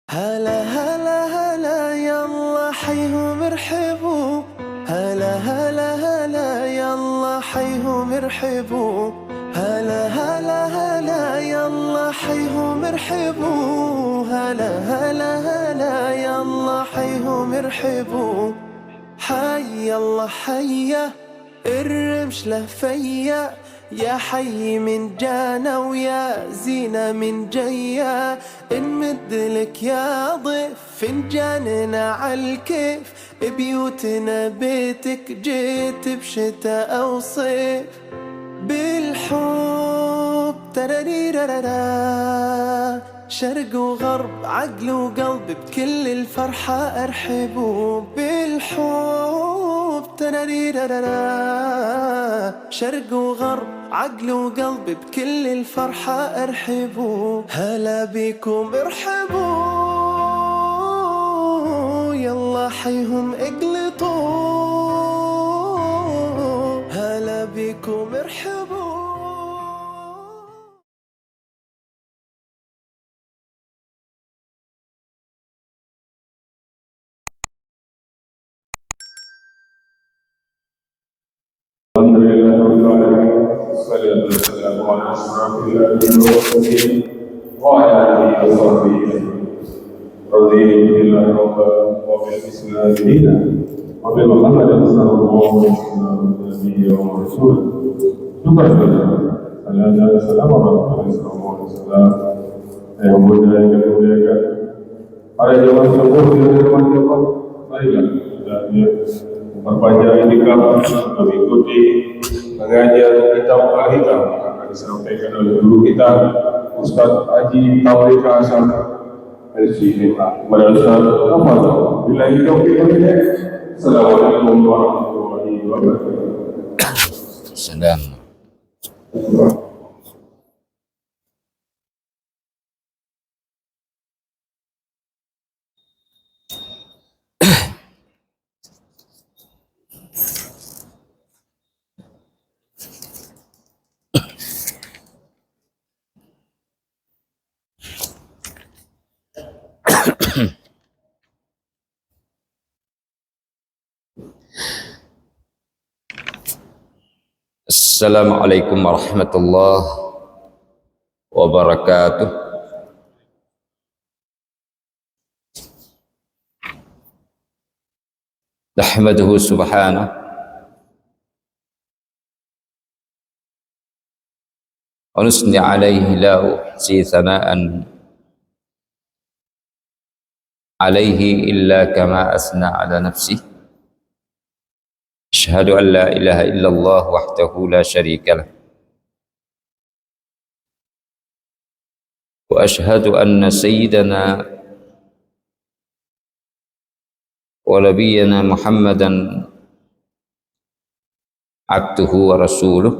هلا هلا هلا يلا حيهم ارحبوا. هلا هلا هلا يلا حيهم ارحبوا. هلا هلا هلا يلا حيهم ارحبوا. هلا هلا هلا يلا حيهم ارحبوا. حي الله حيه الرمش له فيا، يا حي من جانا ويا زينة من جيا، نمد لك يا ضيف فنجاننا عالكيف، بيوتنا بيتك جيت بشتاء أو صيف، بالحب تراريرارا، شرق وغرب عقل وقلب بكل الفرحة أرحبوا، بالحب تراريرارا، شرق وغرب عقل وقلب بكل الفرحة أرحبوا. هلا بكم ارحبوا، يلا حيهم اقلطوا. هلا بكم ارحبوا. الحمد لله رب العالمين، والصلاة والسلام على أشرف الأنبياء والمرسلين وعلى آله وصحبه أجمعين. رضيت بالله ربا وبالإسلام دينا وبمحمد صلى الله عليه وسلم نبيا ورسولا. شكرا لله على سلام رسول صلى الله عليه وسلم. Yang mulia yang dimuliakan, para jemaah seluruh yang dirahmati Allah, marilah kita memperpanjang itikaf mengikuti pengajian kitab Al-Hikam yang akan disampaikan oleh guru kita Ustaz Haji Taufiq Hasan LCMA. Madrasah Al-Fadhil. Billahi taufiq wal hidayah. Assalamualaikum warahmatullahi wabarakatuh. Sedang. Assalamualaikum warahmatullahi wabarakatuh. Nahmaduhu subhanahu wa nusni alaihi la uhsi thana'an alaihi illa kama asna ala nafsih. Asyhadu an la ilaha illallah wahdahu la syarika lah. Wa asyhadu anna sayyidana wa nabiyyana Muhammadan abduhu wa rasuluh.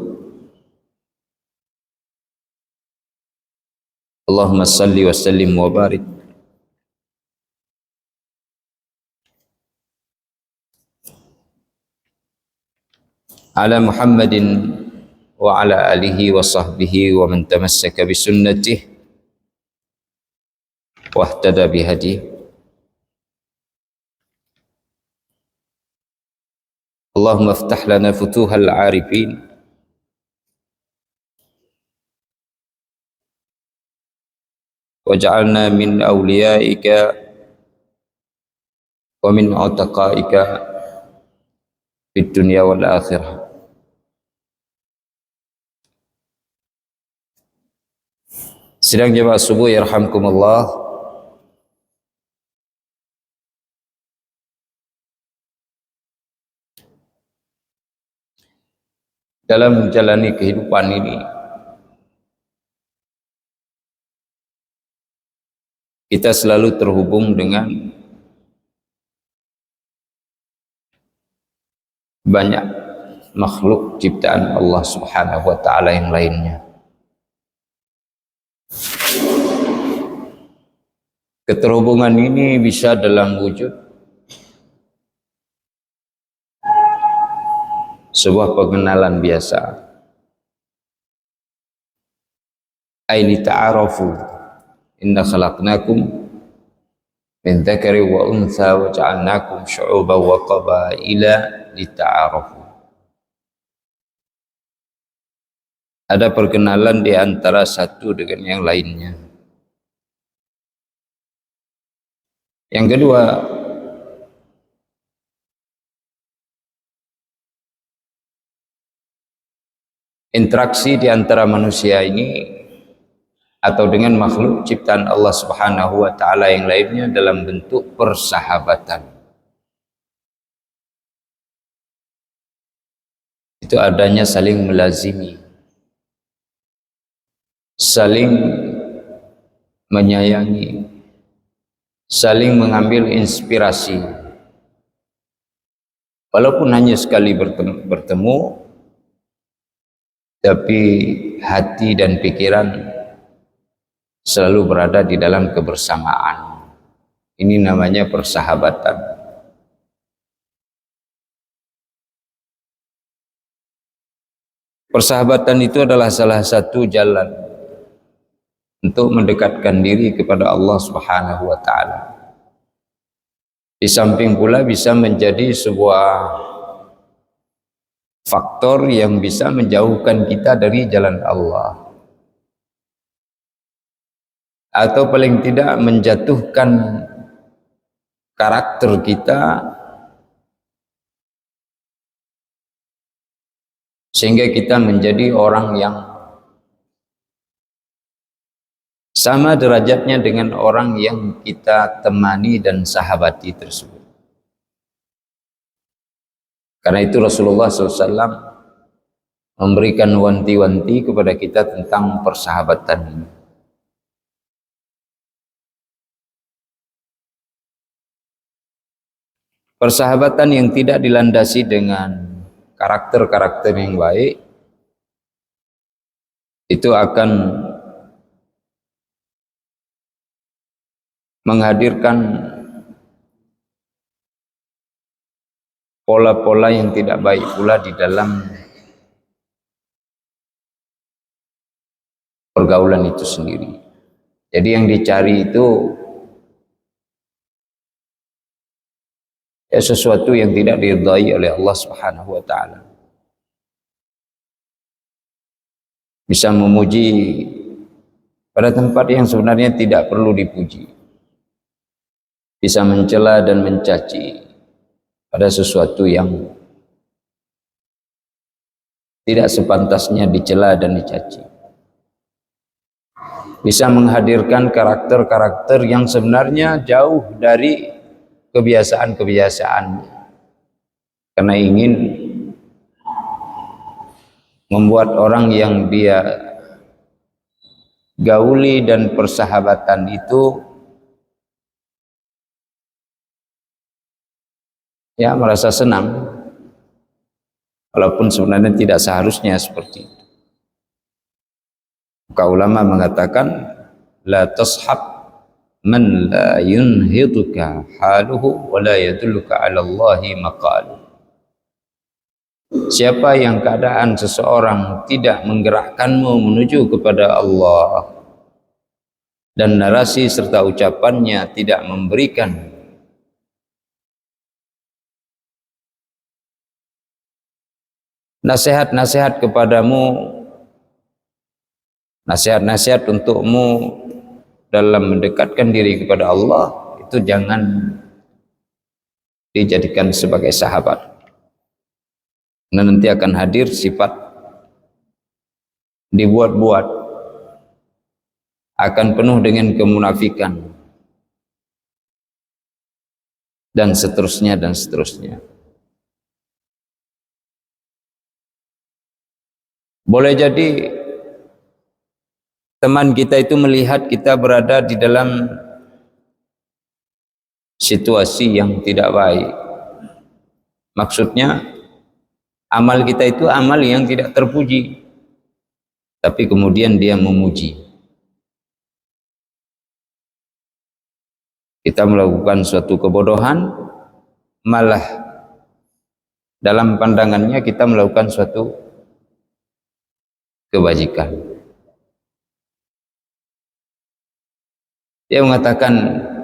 Allahumma salli wa sallim wa barik ala Muhammadin wa ala alihi wa sahbihi wa man tamassaka bi sunnatihi wa ihtada bi hadihi. Allahumma iftah lana futuhal arifin waj'alna min awliyaika wa min utaqaika fid dunya wal akhirah. Sidang jemaah subuh yarhamkumullah. Dalam menjalani kehidupan ini, kita selalu terhubung dengan banyak makhluk ciptaan Allah Subhanahu wa taala yang lainnya. Keterhubungan ini bisa dalam wujud sebuah pengenalan biasa. Aili ta'arafu inna khalaqnakum min dzakari wa untha wa ja'alnakum syu'uban wa qabaila lita'arafu. Ada perkenalan di antara satu dengan yang lainnya. Yang kedua, interaksi di antara manusia ini atau dengan makhluk ciptaan Allah Subhanahu wa taala yang lainnya dalam bentuk persahabatan. Itu adanya saling melazimi, saling menyayangi, saling mengambil inspirasi. Walaupun hanya sekali bertemu, tapi hati dan pikiran selalu berada di dalam kebersamaan. Ini namanya persahabatan. Persahabatan itu adalah salah satu jalan untuk mendekatkan diri kepada Allah Subhanahu wa taala. Di samping pula bisa menjadi sebuah faktor yang bisa menjauhkan kita dari jalan Allah, atau paling tidak menjatuhkan karakter kita sehingga kita menjadi orang yang sama derajatnya dengan orang yang kita temani dan sahabati tersebut. Karena itu Rasulullah SAW memberikan wanti-wanti kepada kita tentang persahabatan ini. Persahabatan yang tidak dilandasi dengan karakter-karakter yang baik itu akan menghadirkan pola-pola yang tidak baik pula di dalam pergaulan itu sendiri. Jadi yang dicari itu sesuatu yang tidak diridhai oleh Allah Subhanahu wa taala. Bisa memuji pada tempat yang sebenarnya tidak perlu dipuji. Bisa mencela dan mencaci pada sesuatu yang tidak sepantasnya dicela dan dicaci. Bisa menghadirkan karakter-karakter yang sebenarnya jauh dari kebiasaan-kebiasaannya, karena ingin membuat orang yang dia gauli dan persahabatan itu ya merasa senang, walaupun sebenarnya tidak seharusnya seperti itu. Maka ulama mengatakan la tashab man la yunhiduka haluhu wa la yadulluka ala Allahi maqalu. Siapa yang keadaan seseorang tidak menggerakkanmu menuju kepada Allah dan narasi serta ucapannya tidak memberikan nasihat-nasihat kepadamu, nasihat-nasihat untukmu dalam mendekatkan diri kepada Allah, itu jangan dijadikan sebagai sahabat. Nah, nanti akan hadir sifat dibuat-buat, akan penuh dengan kemunafikan, dan seterusnya dan seterusnya. Boleh jadi teman kita itu melihat kita berada di dalam situasi yang tidak baik. Maksudnya amal kita itu amal yang tidak terpuji, tapi kemudian dia memuji. Kita melakukan suatu kebodohan, malah dalam pandangannya kita melakukan suatu kebajikan. Dia mengatakan,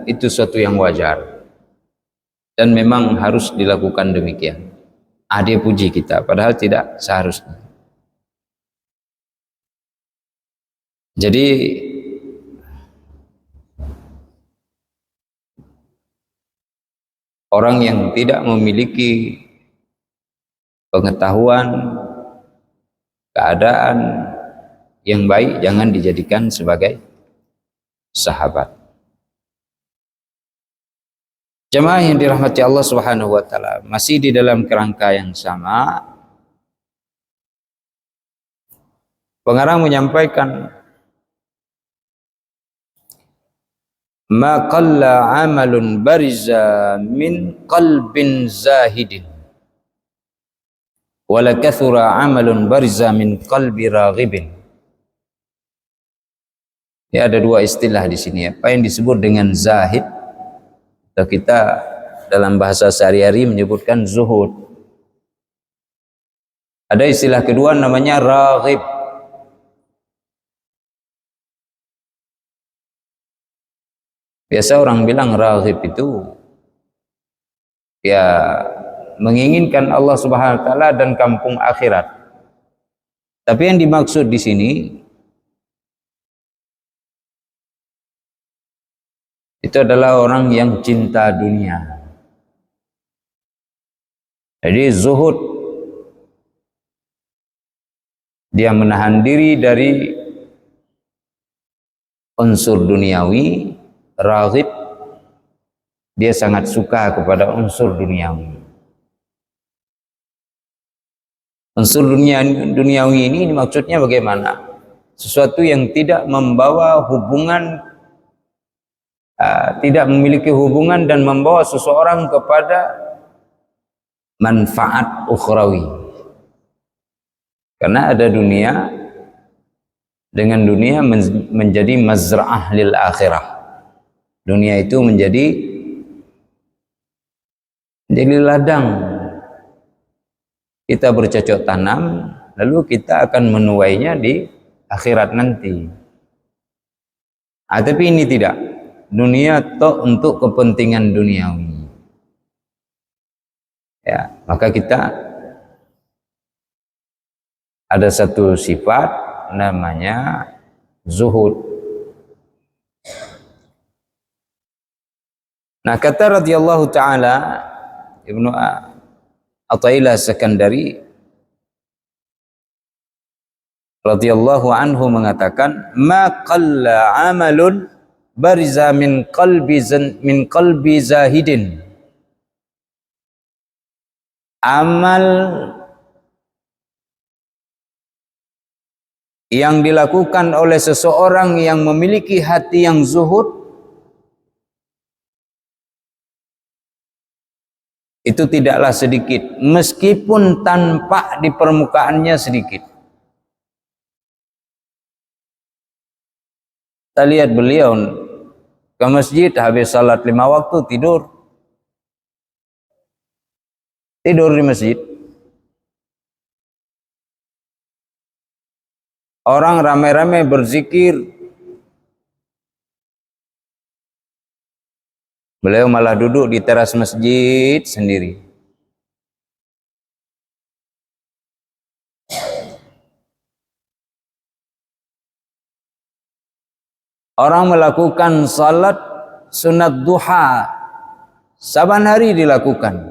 itu suatu yang wajar dan memang harus dilakukan demikian. Dia puji kita padahal tidak seharusnya. Jadi orang yang tidak memiliki pengetahuan keadaan yang baik jangan dijadikan sebagai sahabat. Jemaah yang dirahmati Allah Subhanahu wa taala, masih di dalam kerangka yang sama, pengarang menyampaikan ma qalla amalun bariza min qalbin zahidin wala kathura amalun bariza min qalbi raghibin. Ya, ada dua istilah di sini. Apa yang disebut dengan zahid, atau kita dalam bahasa sehari-hari menyebutkan zuhud. Ada istilah kedua namanya raghib. Biasa orang bilang raghib itu ya menginginkan Allah Subhanahu wa taala dan kampung akhirat. Tapi yang dimaksud di sini itu adalah orang yang cinta dunia. Jadi zuhud, dia menahan diri dari unsur duniawi. Raghib, dia sangat suka kepada unsur duniawi. Unsur duniawi ini maksudnya bagaimana? Sesuatu yang tidak membawa hubungan, tidak memiliki hubungan dan membawa seseorang kepada manfaat ukhrawi. Karena ada dunia, dengan dunia menjadi mazra'ah lil akhirah. Dunia itu menjadi ladang. Kita bercocok tanam, lalu kita akan menuainya di akhirat nanti. Tapi ini tidak. Dunia toh untuk kepentingan duniawi. Ya, maka kita ada satu sifat namanya zuhud. Nah, kata radhiyallahu taala Ibnu Athaillah Sakandari radhiyallahu anhu mengatakan, ma qalla amalun bariza min qalbi zahidin. Amal yang dilakukan oleh seseorang yang memiliki hati yang zuhud itu tidaklah sedikit, meskipun tampak di permukaannya sedikit. Kita lihat beliau ke masjid, habis salat 5 waktu tidur di masjid. Orang ramai-ramai berzikir, beliau malah duduk di teras masjid sendiri. Orang melakukan salat sunat duha, saban hari dilakukan.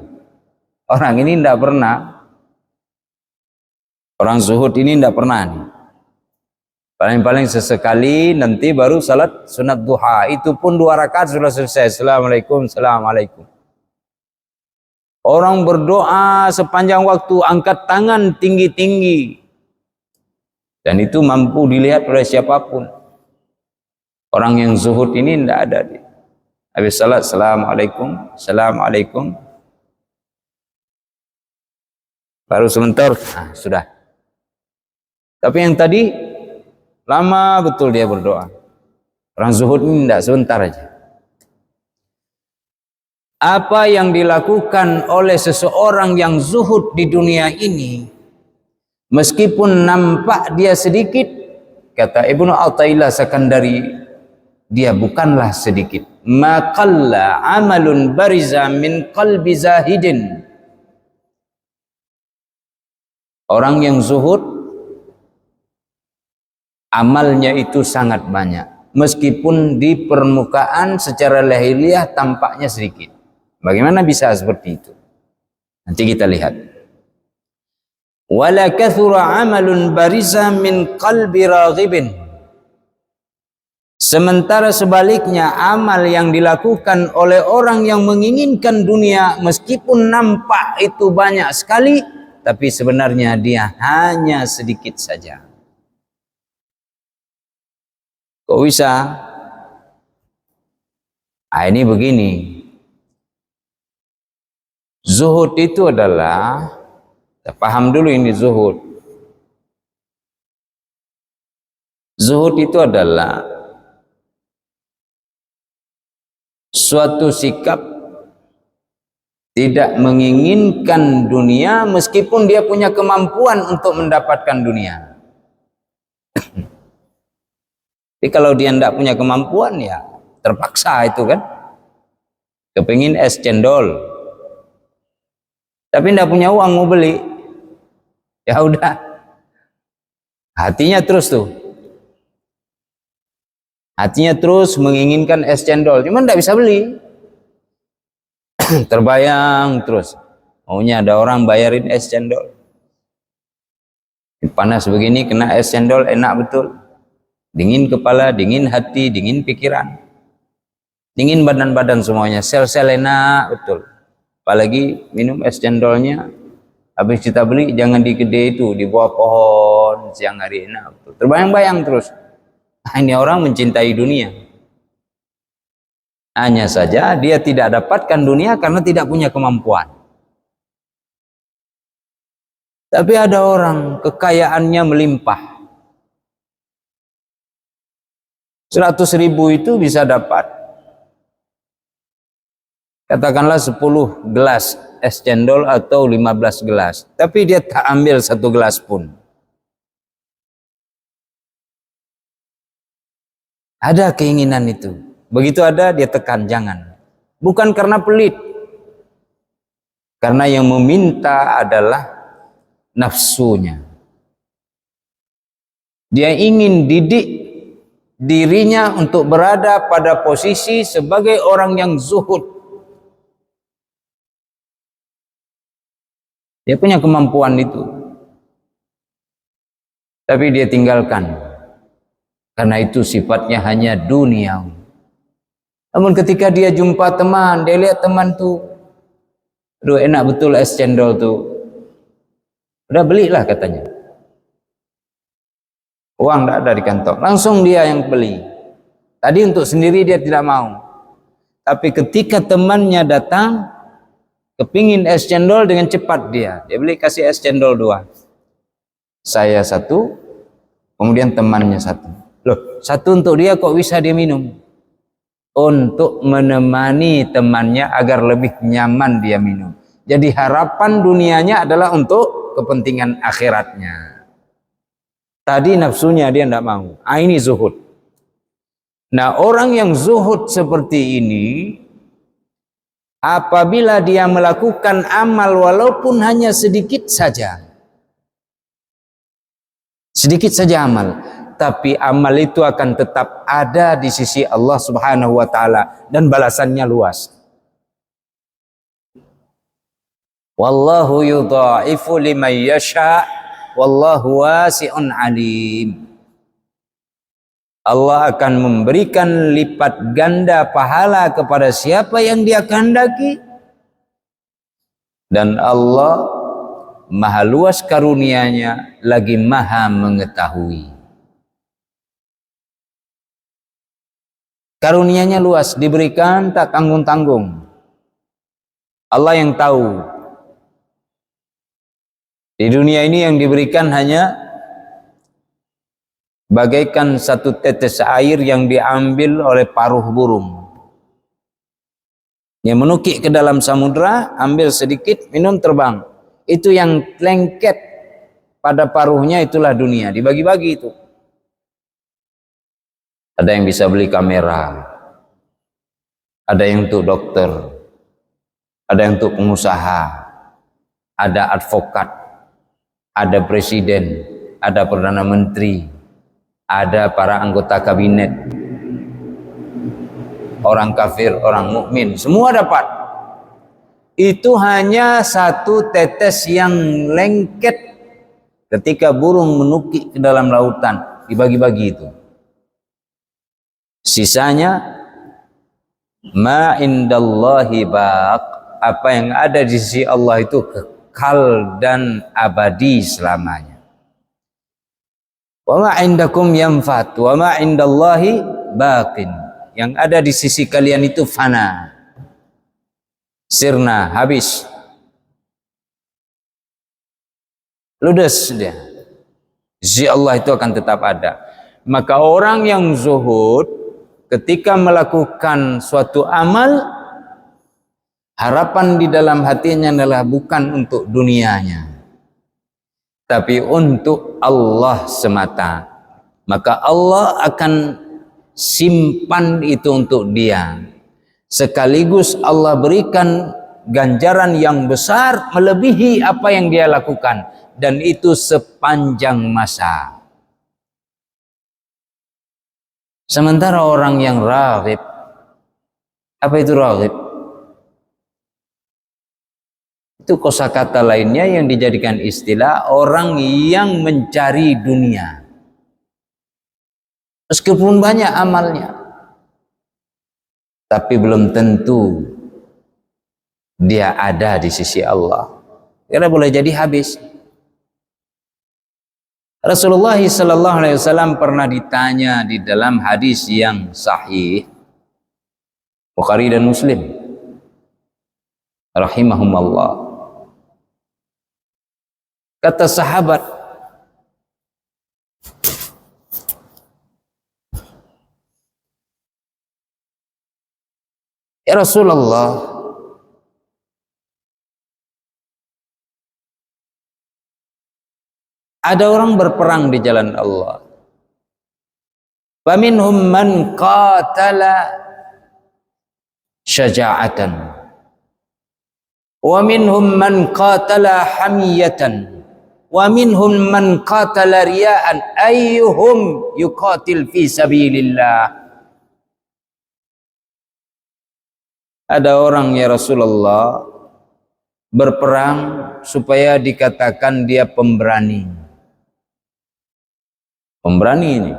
Orang ini tidak pernah, orang zuhud ini tidak pernah nih. Paling-paling sesekali nanti baru salat sunat duha. Itu pun 2 rakaat sudah selesai. Assalamualaikum, assalamualaikum. Orang berdoa sepanjang waktu, angkat tangan tinggi-tinggi. Dan itu mampu dilihat oleh siapapun. Orang yang zuhud ini tidak ada. Habis salat, assalamualaikum, assalamualaikum. Baru sebentar, sudah. Tapi yang tadi lama betul dia berdoa. Orang zuhud ini tidak sebentar aja. Apa yang dilakukan oleh seseorang yang zuhud di dunia ini, meskipun nampak dia sedikit, kata Ibnu Athaillah Sakandari, dia bukanlah sedikit. ma qalla amalun bariza min qalbi zahidin. Orang yang zuhud amalnya itu sangat banyak, meskipun di permukaan secara lahiriah tampaknya sedikit. Bagaimana bisa seperti itu? Nanti kita lihat. Wala kathura amalun bariza min qalbi raghibin. Sementara sebaliknya amal yang dilakukan oleh orang yang menginginkan dunia, meskipun nampak itu banyak sekali, tapi sebenarnya dia hanya sedikit saja. Kok bisa? Ini begini. Zuhud itu adalah, kita paham dulu ini zuhud. Zuhud itu adalah suatu sikap tidak menginginkan dunia meskipun dia punya kemampuan untuk mendapatkan dunia. Tapi kalau dia tidak punya kemampuan, ya terpaksa itu kan. Kepingin es cendol, tapi tidak punya uang mau beli, ya udah. Hatinya terus tuh. Hatinya terus menginginkan es cendol, cuman tidak bisa beli. Terbayang terus, maunya ada orang bayarin es cendol. Panas begini kena es cendol enak betul. Dingin kepala, dingin hati, dingin pikiran, dingin badan-badan semuanya, sel-sel enak betul. Apalagi minum es cendolnya, habis kita beli jangan di gede itu, di bawah pohon siang hari enak betul. Terbayang-bayang terus. Ini orang mencintai dunia. Hanya saja dia tidak dapatkan dunia karena tidak punya kemampuan. Tapi ada orang kekayaannya melimpah. 100.000 itu bisa dapat katakanlah 10 gelas es cendol atau 15 gelas. Tapi dia tak ambil 1 gelas pun. Ada keinginan itu. Begitu ada dia tekan, jangan. Bukan karena pelit. Karena yang meminta adalah nafsunya. Dia ingin didik dirinya untuk berada pada posisi sebagai orang yang zuhud. Dia punya kemampuan itu, tapi dia tinggalkan karena itu sifatnya hanya duniawi. Namun ketika dia jumpa teman, dia lihat teman tuh, aduh enak betul es cendol tuh, udah belilah katanya. Uang tidak ada di kantong, langsung dia yang beli. Tadi untuk sendiri dia tidak mau, tapi ketika temannya datang kepingin es cendol, dengan cepat dia beli, kasih es cendol 2, saya 1, kemudian temannya 1. Loh, 1 untuk dia kok bisa dia minum? Untuk menemani temannya agar lebih nyaman dia minum. Jadi harapan dunianya adalah untuk kepentingan akhiratnya. Tadi nafsunya dia tidak mau. Ini zuhud. Nah, orang yang zuhud seperti ini, apabila dia melakukan amal walaupun hanya sedikit saja amal, tapi amal itu akan tetap ada di sisi Allah Subhanahu wa taala dan balasannya luas. Wallahu yudha'ifu liman yasha' wallahu wasi'un alim. Allah akan memberikan lipat ganda pahala kepada siapa yang dia kehendaki, dan Allah maha luas karunia-Nya lagi maha mengetahui. Karunia-Nya luas, diberikan tak tanggung-tanggung. Allah yang tahu. Di dunia ini yang diberikan hanya bagaikan satu tetes air yang diambil oleh paruh burung. Dia menukik ke dalam samudra, ambil sedikit, minum, terbang. Itu yang lengket pada paruhnya, itulah dunia. Dibagi-bagi itu. Ada yang bisa beli kamera, ada yang untuk dokter, ada yang untuk pengusaha, ada advokat, ada presiden, ada perdana menteri, ada para anggota kabinet, orang kafir, orang mukmin, semua dapat. Itu hanya satu tetes yang lengket ketika burung menukik ke dalam lautan, dibagi-bagi itu. Sisanya ma indallahi baq, apa yang ada di sisi Allah itu kekal dan abadi selamanya. Wa ma indakum yanfat wa ma indallahi baqin, yang ada di sisi kalian itu fana, sirna, habis, ludes dia. Sisi Allah itu akan tetap ada. Maka orang yang zuhud ketika melakukan suatu amal, harapan di dalam hatinya adalah bukan untuk dunianya, tapi untuk Allah semata. Maka Allah akan simpan itu untuk dia. Sekaligus Allah berikan ganjaran yang besar melebihi apa yang dia lakukan, dan itu sepanjang masa. Sementara orang yang raghib, apa itu raghib? Itu kosakata lainnya yang dijadikan istilah orang yang mencari dunia. Meskipun banyak amalnya, tapi belum tentu dia ada di sisi Allah. Karena boleh jadi habis. Rasulullah sallallahu alaihi wasallam pernah ditanya di dalam hadis yang sahih Bukhari dan Muslim rahimahumullah. Kata sahabat, ya Rasulullah, ada orang berperang di jalan Allah. Faminhum man qatala syaja'atan, wa minhum man qatala hamiyatan, wa minhum man qatala riya'an, ayyuhum yuqatil fi sabilillah. Ada orang, ya Rasulullah, berperang supaya dikatakan dia pemberani. Pemberani ini.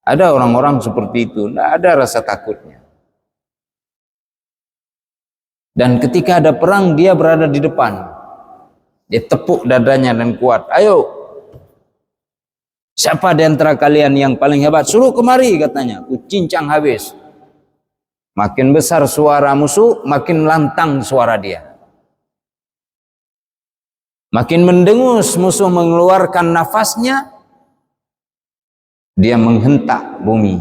Ada orang-orang seperti itu, tidak ada rasa takutnya. Dan ketika ada perang, dia berada di depan. Dia tepuk dadanya dan kuat. Ayo, siapa di antara kalian yang paling hebat? Suruh kemari, katanya. Ku cincang habis. Makin besar suara musuh, makin lantang suara dia. Makin mendengus musuh mengeluarkan nafasnya, dia menghentak bumi.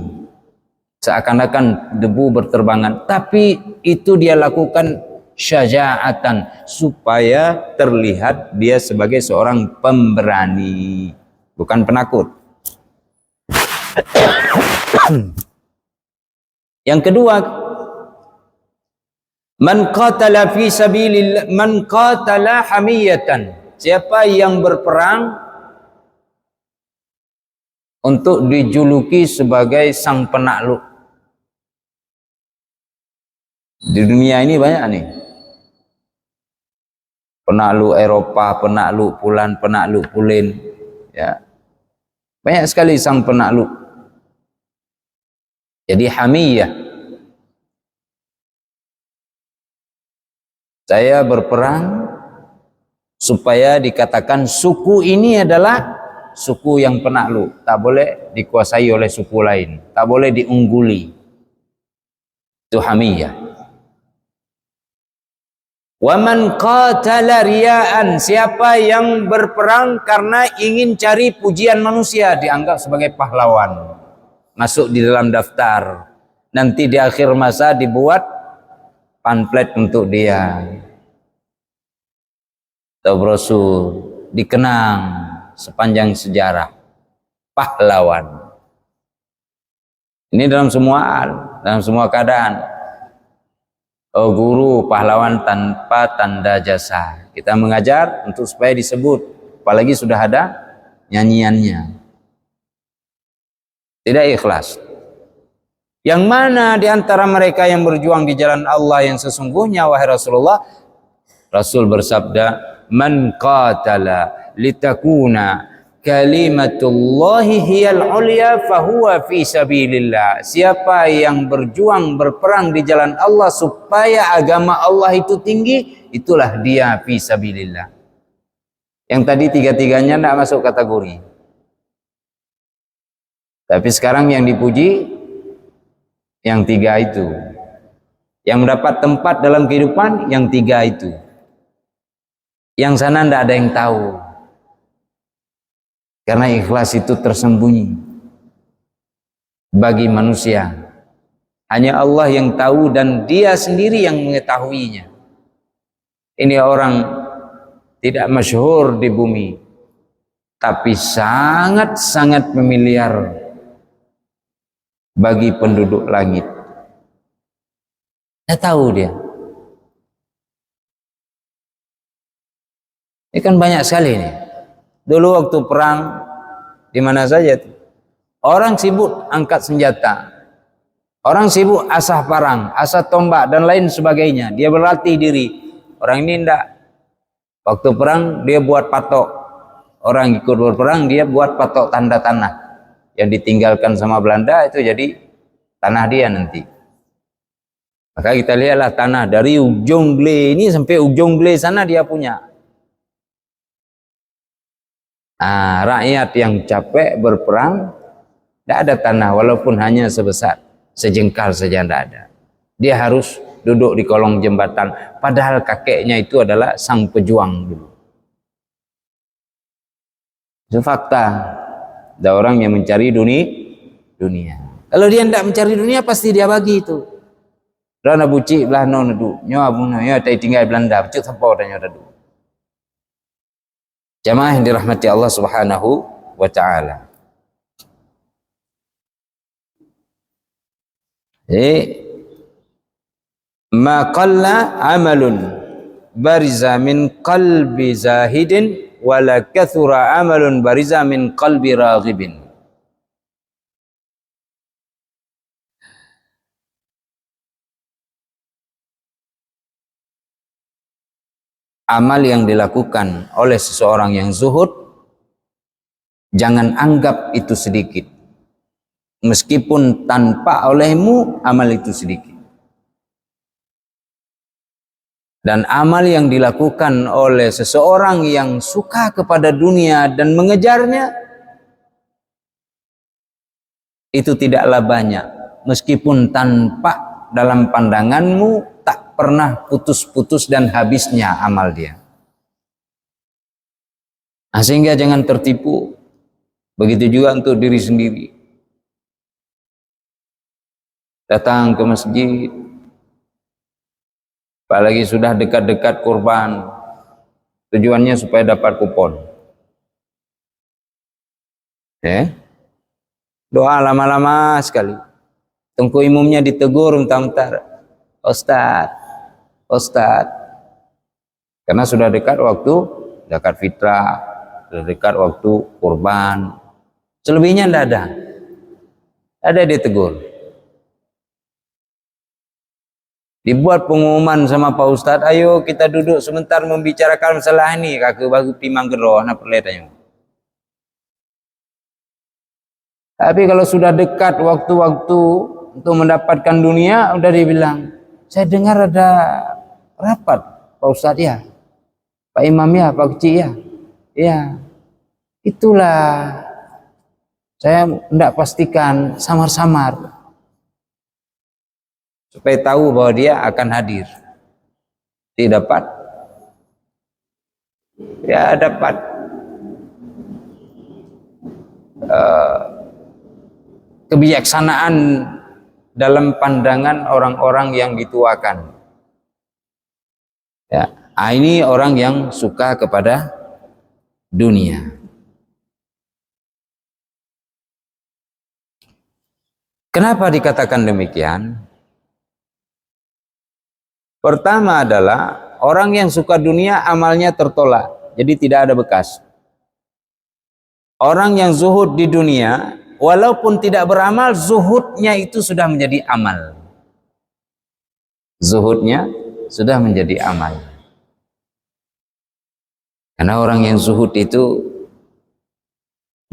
Seakan-akan debu berterbangan. Tapi itu dia lakukan syaja'atan, supaya terlihat dia sebagai seorang pemberani, bukan penakut. Yang kedua, man qatala fi sabilillah, man qatala hamiyatan, siapa yang berperang untuk dijuluki sebagai sang penakluk. Di dunia ini banyak nih. Penakluk Eropa, penakluk Pulan, penakluk Pulin, ya. Banyak sekali sang penakluk. Jadi hamiyah. Saya berperang supaya dikatakan suku ini adalah suku yang penakluk, tak boleh dikuasai oleh suku lain, tak boleh diungguli. Itu hamiyah. Wa man qatala riya'an, siapa yang berperang karena ingin cari pujian manusia, dianggap sebagai pahlawan, masuk di dalam daftar. Nanti di akhir masa dibuat pamflet untuk dia, atau brosur, dikenang sepanjang sejarah pahlawan. Ini dalam semua hal, dalam semua keadaan. Oh, guru pahlawan tanpa tanda jasa. Kita mengajar untuk supaya disebut, apalagi sudah ada nyanyiannya. Tidak ikhlas. Yang mana di antara mereka yang berjuang di jalan Allah yang sesungguhnya, wahai Rasulullah? Rasul bersabda, "Man qatala litakuna kalimatullahi hiyal ulya fahuwa fi sabilillah." Siapa yang berjuang berperang di jalan Allah supaya agama Allah itu tinggi, itulah dia fi sabilillah. Yang tadi tiga-tiganya tidak masuk kategori. Tapi sekarang yang dipuji yang tiga itu. Yang mendapat tempat dalam kehidupan yang tiga itu. Yang sana tidak ada yang tahu. Karena ikhlas itu tersembunyi bagi manusia. Hanya Allah yang tahu dan dia sendiri yang mengetahuinya. Ini orang tidak masyhur di bumi, tapi sangat-sangat familiar bagi penduduk langit. Saya tahu dia. Ini kan banyak sekali nih. Dulu waktu perang di mana saja tuh, orang sibuk angkat senjata, orang sibuk asah parang, asah tombak dan lain sebagainya. Dia berlatih diri. Orang ini enggak. Waktu perang dia buat patok. Orang ikut berperang dia buat patok tanda tanah yang ditinggalkan sama Belanda, itu jadi tanah dia nanti. Maka kita lihatlah tanah dari ujung Gle ini sampai ujung Gle sana dia punya. Nah, rakyat yang capek berperang tidak ada tanah, walaupun hanya sebesar sejengkal saja tidak ada. Dia harus duduk di kolong jembatan, padahal kakeknya itu adalah sang pejuang dulu. Itu fakta. Ada orang yang mencari dunia. Kalau dia tidak mencari dunia, pasti dia bagi itu. Rana buci belah non du, nyo abun nyo tai tinggal Belanda, buci sampo dan nyo du. Jamaah yang dirahmati Allah Subhanahu wa taala. Ma qalla amalun bariza min qalbi zahidin wala kathura amalun bariza min qalbi raghibin. Amal yang dilakukan oleh seseorang yang zuhud, jangan anggap itu sedikit. Meskipun tanpa olehmu, amal itu sedikit. Dan amal yang dilakukan oleh seseorang yang suka kepada dunia dan mengejarnya, itu tidaklah banyak. Meskipun tanpa dalam pandanganmu, tak pernah putus-putus dan habisnya amal dia. Nah, sehingga jangan tertipu. Begitu juga untuk diri sendiri. Datang ke masjid, apalagi sudah dekat-dekat kurban, tujuannya supaya dapat kupon. Doa lama-lama sekali. Tengku imumnya ditegur entar-entar, Ustaz, karena sudah dekat waktu zakat fitrah, sudah dekat waktu kurban. Selebihnya tidak ada. Ada ditegur. Dibuat pengumuman sama Pak Ustadz, ayo kita duduk sebentar membicarakan masalah ini. Kakek baru timang geroh, nak perletanya. Tapi kalau sudah dekat waktu-waktu untuk mendapatkan dunia, udah dibilang, saya dengar ada rapat Pak Ustadz ya, Pak Imam ya, Pak Kecik ya. Ya, itulah saya tidak pastikan, samar-samar. Supaya tahu bahwa dia akan hadir. Tidak dapat. Ya dapat. Kebijaksanaan dalam pandangan orang-orang yang dituakan. Ya, ini orang yang suka kepada dunia. Kenapa dikatakan demikian? Pertama adalah orang yang suka dunia amalnya tertolak, jadi tidak ada bekas. Orang yang zuhud di dunia, walaupun tidak beramal, zuhudnya itu sudah menjadi amal. Zuhudnya sudah menjadi amal. Karena orang yang zuhud itu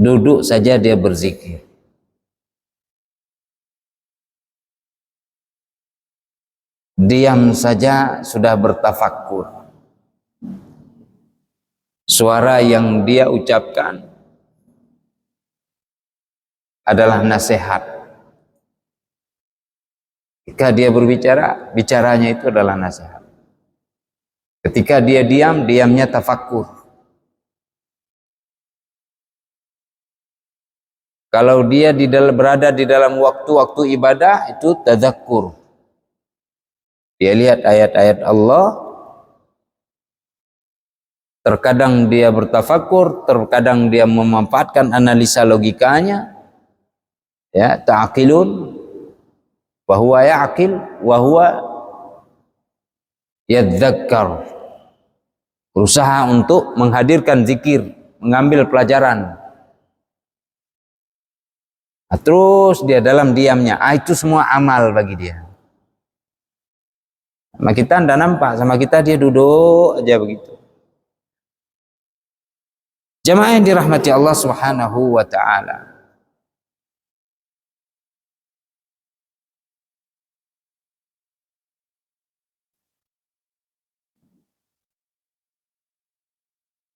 duduk saja dia berzikir. Diam saja sudah bertafakkur. Suara yang dia ucapkan adalah nasihat. Ketika dia berbicara, bicaranya itu adalah nasihat. Ketika dia diam, diamnya tafakkur. Kalau dia berada di dalam waktu-waktu ibadah, itu tadzakkur. Dia lihat ayat-ayat Allah, terkadang dia bertafakkur, terkadang dia memanfaatkan analisa logikanya, ya, ta'qilun, wa huwa ya'qil, wa huwa yadzakkar. Berusaha untuk menghadirkan zikir, mengambil pelajaran. Nah, terus dia dalam diamnya, itu semua amal bagi dia. Sama kita tidak nampak, sama kita dia duduk aja begitu. Jamaah yang dirahmati Allah Subhanahu wa ta'ala.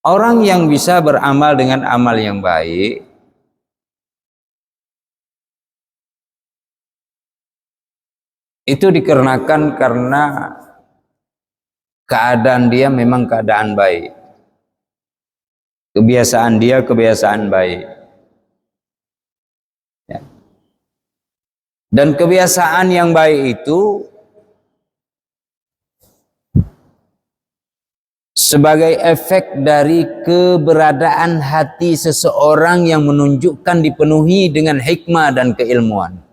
Orang yang bisa beramal dengan amal yang baik, itu dikarenakan karena keadaan dia memang keadaan baik. Kebiasaan dia kebiasaan baik. Ya. Dan kebiasaan yang baik itu sebagai efek dari keberadaan hati seseorang yang menunjukkan dipenuhi dengan hikmah dan keilmuan.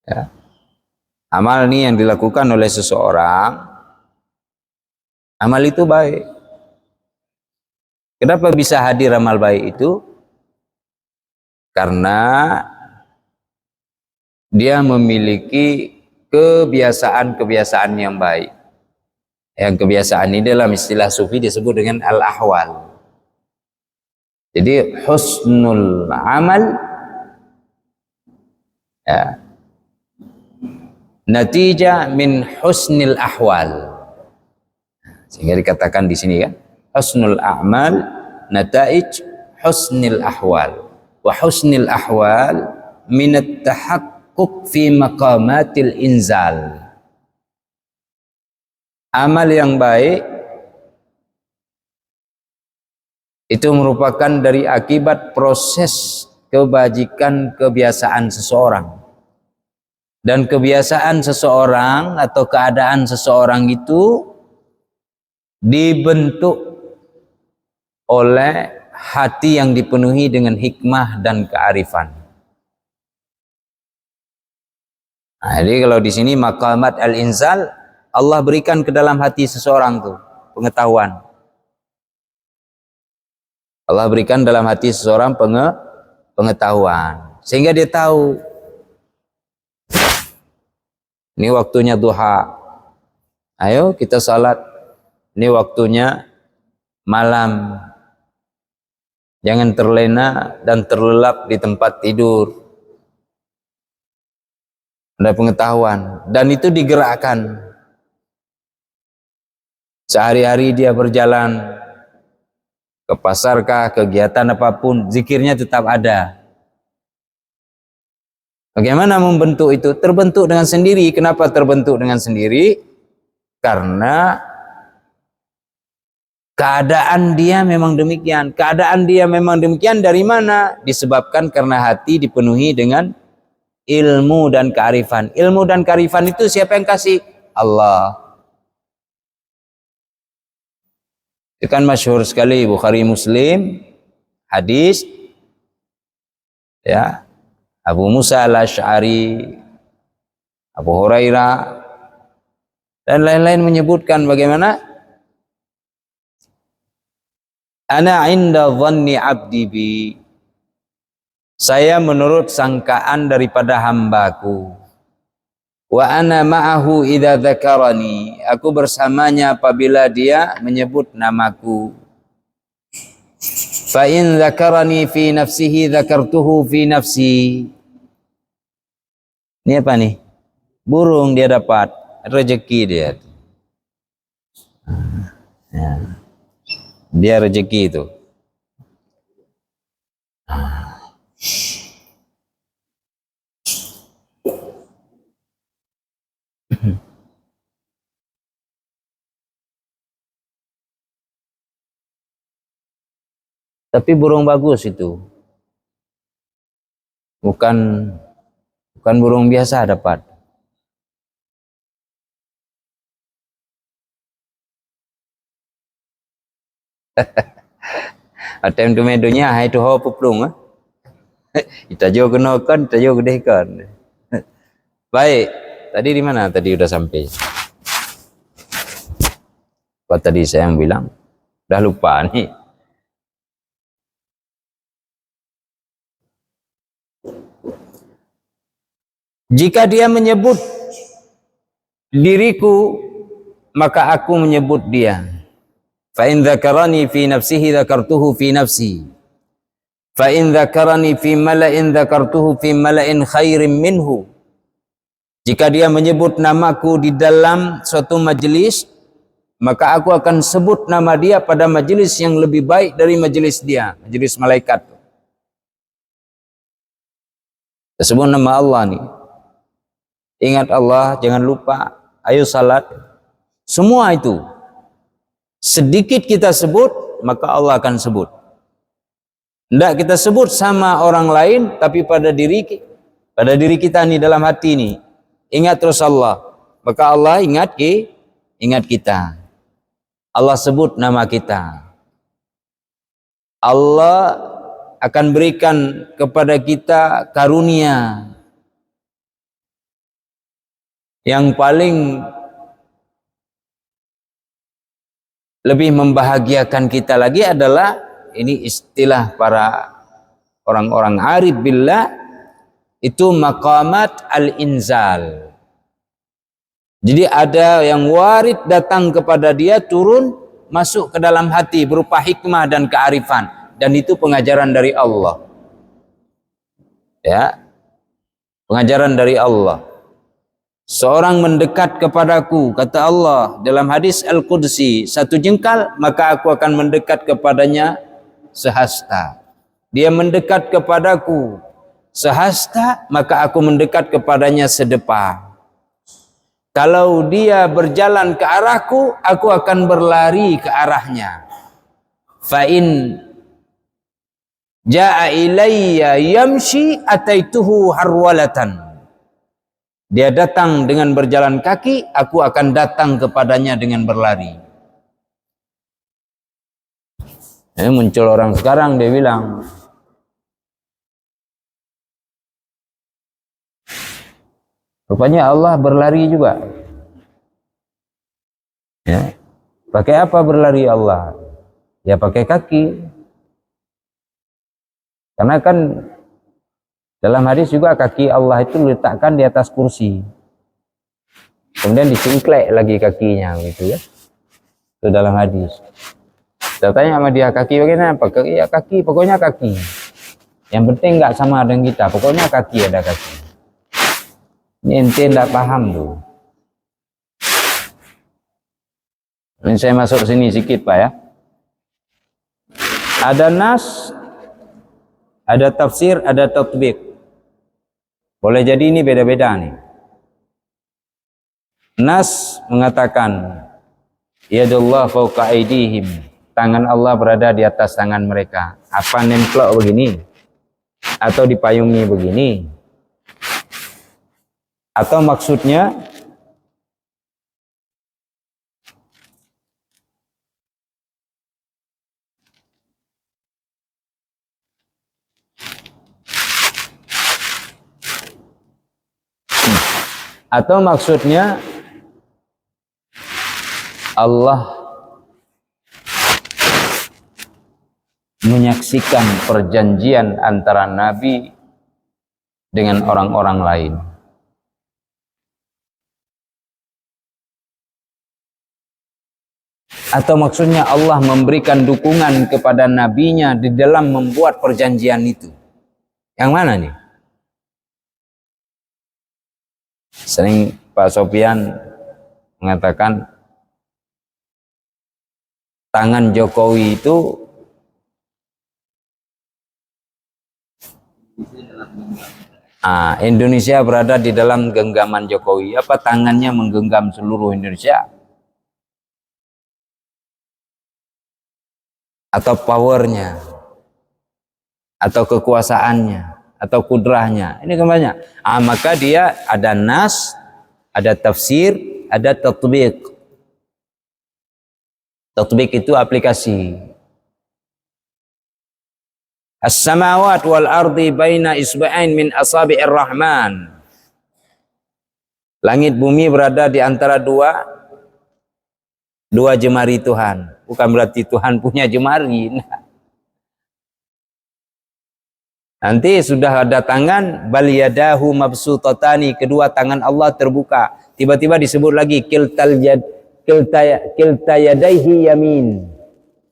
Ya. Amal ini yang dilakukan oleh seseorang, amal itu baik. Kenapa bisa hadir amal baik itu? Karena dia memiliki kebiasaan-kebiasaan yang baik. Yang kebiasaan ini dalam istilah sufi disebut dengan al-ahwal. Jadi husnul amal, ya, natijah min husnil ahwal. Sehingga dikatakan di sini kan, husnul a'mal nataij husnil ahwal. Wa husnil ahwal min at-tahaqquq fi maqamatil inzal. Amal yang baik itu merupakan dari akibat proses kebajikan kebiasaan seseorang. Dan kebiasaan seseorang atau keadaan seseorang itu dibentuk oleh hati yang dipenuhi dengan hikmah dan kearifan. Nah, jadi kalau di sini maqamat al-inzal, Allah berikan ke dalam hati seseorang tuh pengetahuan. Allah berikan dalam hati seseorang pengetahuan, sehingga dia tahu ini waktunya duha. Ayo kita salat. Ini waktunya malam. Jangan terlena dan terlelap di tempat tidur. Ada pengetahuan. Dan itu digerakkan. Sehari-hari dia berjalan ke pasarkah, kegiatan apapun, zikirnya tetap ada. Bagaimana membentuk itu? Terbentuk dengan sendiri. Kenapa terbentuk dengan sendiri? Karena keadaan dia memang demikian. Keadaan dia memang demikian dari mana? Disebabkan karena hati dipenuhi dengan ilmu dan kearifan. Ilmu dan kearifan itu siapa yang kasih? Allah. Itu kan masyhur sekali Bukhari Muslim hadis Ya, Abu Musa al-Asy'ari, Abu Hurairah dan lain-lain menyebutkan bagaimana ana inda dhanni abdi bi, saya menurut sangkaan daripada hambaku, wa ana ma'ahu idza dzakarani, aku bersamanya apabila dia menyebut namaku. Fa in dzakarani fi nafsihi dzakartuhu fi nafsi. Ini apa nih? Burung dia dapat, rezeki dia. Ya. Dia rezeki itu. Tapi burung bagus itu. Bukan burung biasa dapat. Atem tu medonya hai tu ho puplung ah. Kita jo kenokan, kita jo gedekan. Baik, tadi di mana? Tadi udah sampai. Apa tadi saya yang bilang? Udah lupa nih. Jika dia menyebut diriku, maka aku menyebut dia. Fa in dzakarani fi nafsihi dzakartuhu fi nafsi. Fa in dzakarani fi mala'in dzakartuhu fi mala'in khairin minhu. Jika dia menyebut namaku di dalam suatu majelis, maka aku akan sebut nama dia pada majelis yang lebih baik dari majelis dia, majelis malaikat. Sebut nama Allah nih. Ingat Allah, jangan lupa, ayo salat. Semua itu sedikit kita sebut, maka Allah akan sebut. Tidak kita sebut sama orang lain, tapi pada diri kita nih, dalam hati nih. Ingat terus Allah, maka Allah ingat kita. Allah sebut nama kita. Allah akan berikan kepada kita karunia. Yang paling lebih membahagiakan kita lagi adalah, ini istilah para orang-orang arif billah, itu maqamat al-inzal. Jadi ada yang warid datang kepada dia, turun masuk ke dalam hati berupa hikmah dan kearifan, dan itu pengajaran dari Allah. Ya, pengajaran dari Allah. Seorang mendekat kepadaku, kata Allah dalam hadis Al-Qudsi, 1 jengkal, maka aku akan mendekat kepadanya sehasta. Dia mendekat kepadaku sehasta, maka aku mendekat kepadanya sedepa. Kalau dia berjalan ke arahku, aku akan berlari ke arahnya. Fa in jaa ilayya yamshi ataituhu harwalatan. Dia datang dengan berjalan kaki, aku akan datang kepadanya dengan berlari. Muncul orang sekarang, dia bilang, rupanya Allah berlari juga. Ya. Pakai apa berlari Allah? Ya pakai kaki. Karena kan dalam hadis juga kaki Allah itu diletakkan di atas kursi. Kemudian dicingklek lagi kakinya gitu ya. Itu dalam hadis. Saya tanya sama dia, kaki bagaimana? Ya kaki, pokoknya kaki. Yang penting nggak sama dengan kita, pokoknya kaki, ada kaki. Ini ente nggak paham tuh. Ini saya masuk sini sedikit Pak ya. Ada nas, ada tafsir, ada tatbiq. Boleh jadi ini beda-beda nih. Nas mengatakan, yadullah fauqa aidihim, tangan Allah berada di atas tangan mereka. Apa nemplok begini? Atau dipayungi begini? Atau maksudnya Atau maksudnya Allah menyaksikan perjanjian antara Nabi dengan orang-orang lain. Atau maksudnya Allah memberikan dukungan kepada nabinya di dalam membuat perjanjian itu. Yang mana nih? Sering Pak Sofyan mengatakan tangan Jokowi itu Indonesia berada di dalam genggaman Jokowi. Apa tangannya menggenggam seluruh Indonesia? Atau powernya, atau kekuasaannya, atau kudrahnya? Ini kan banyak. Maka dia ada nas, ada tafsir, ada tatbiq. Tatbiq itu aplikasi. As-samawat wal ardi baina isba'ain min asabi'ir rahman. Langit bumi berada di antara dua jemari Tuhan. Bukan berarti Tuhan punya jemari. Nanti sudah ada tangan, bal yadahu mabsutatani, kedua tangan Allah terbuka. Tiba-tiba disebut lagi kilta yadaihi yamin.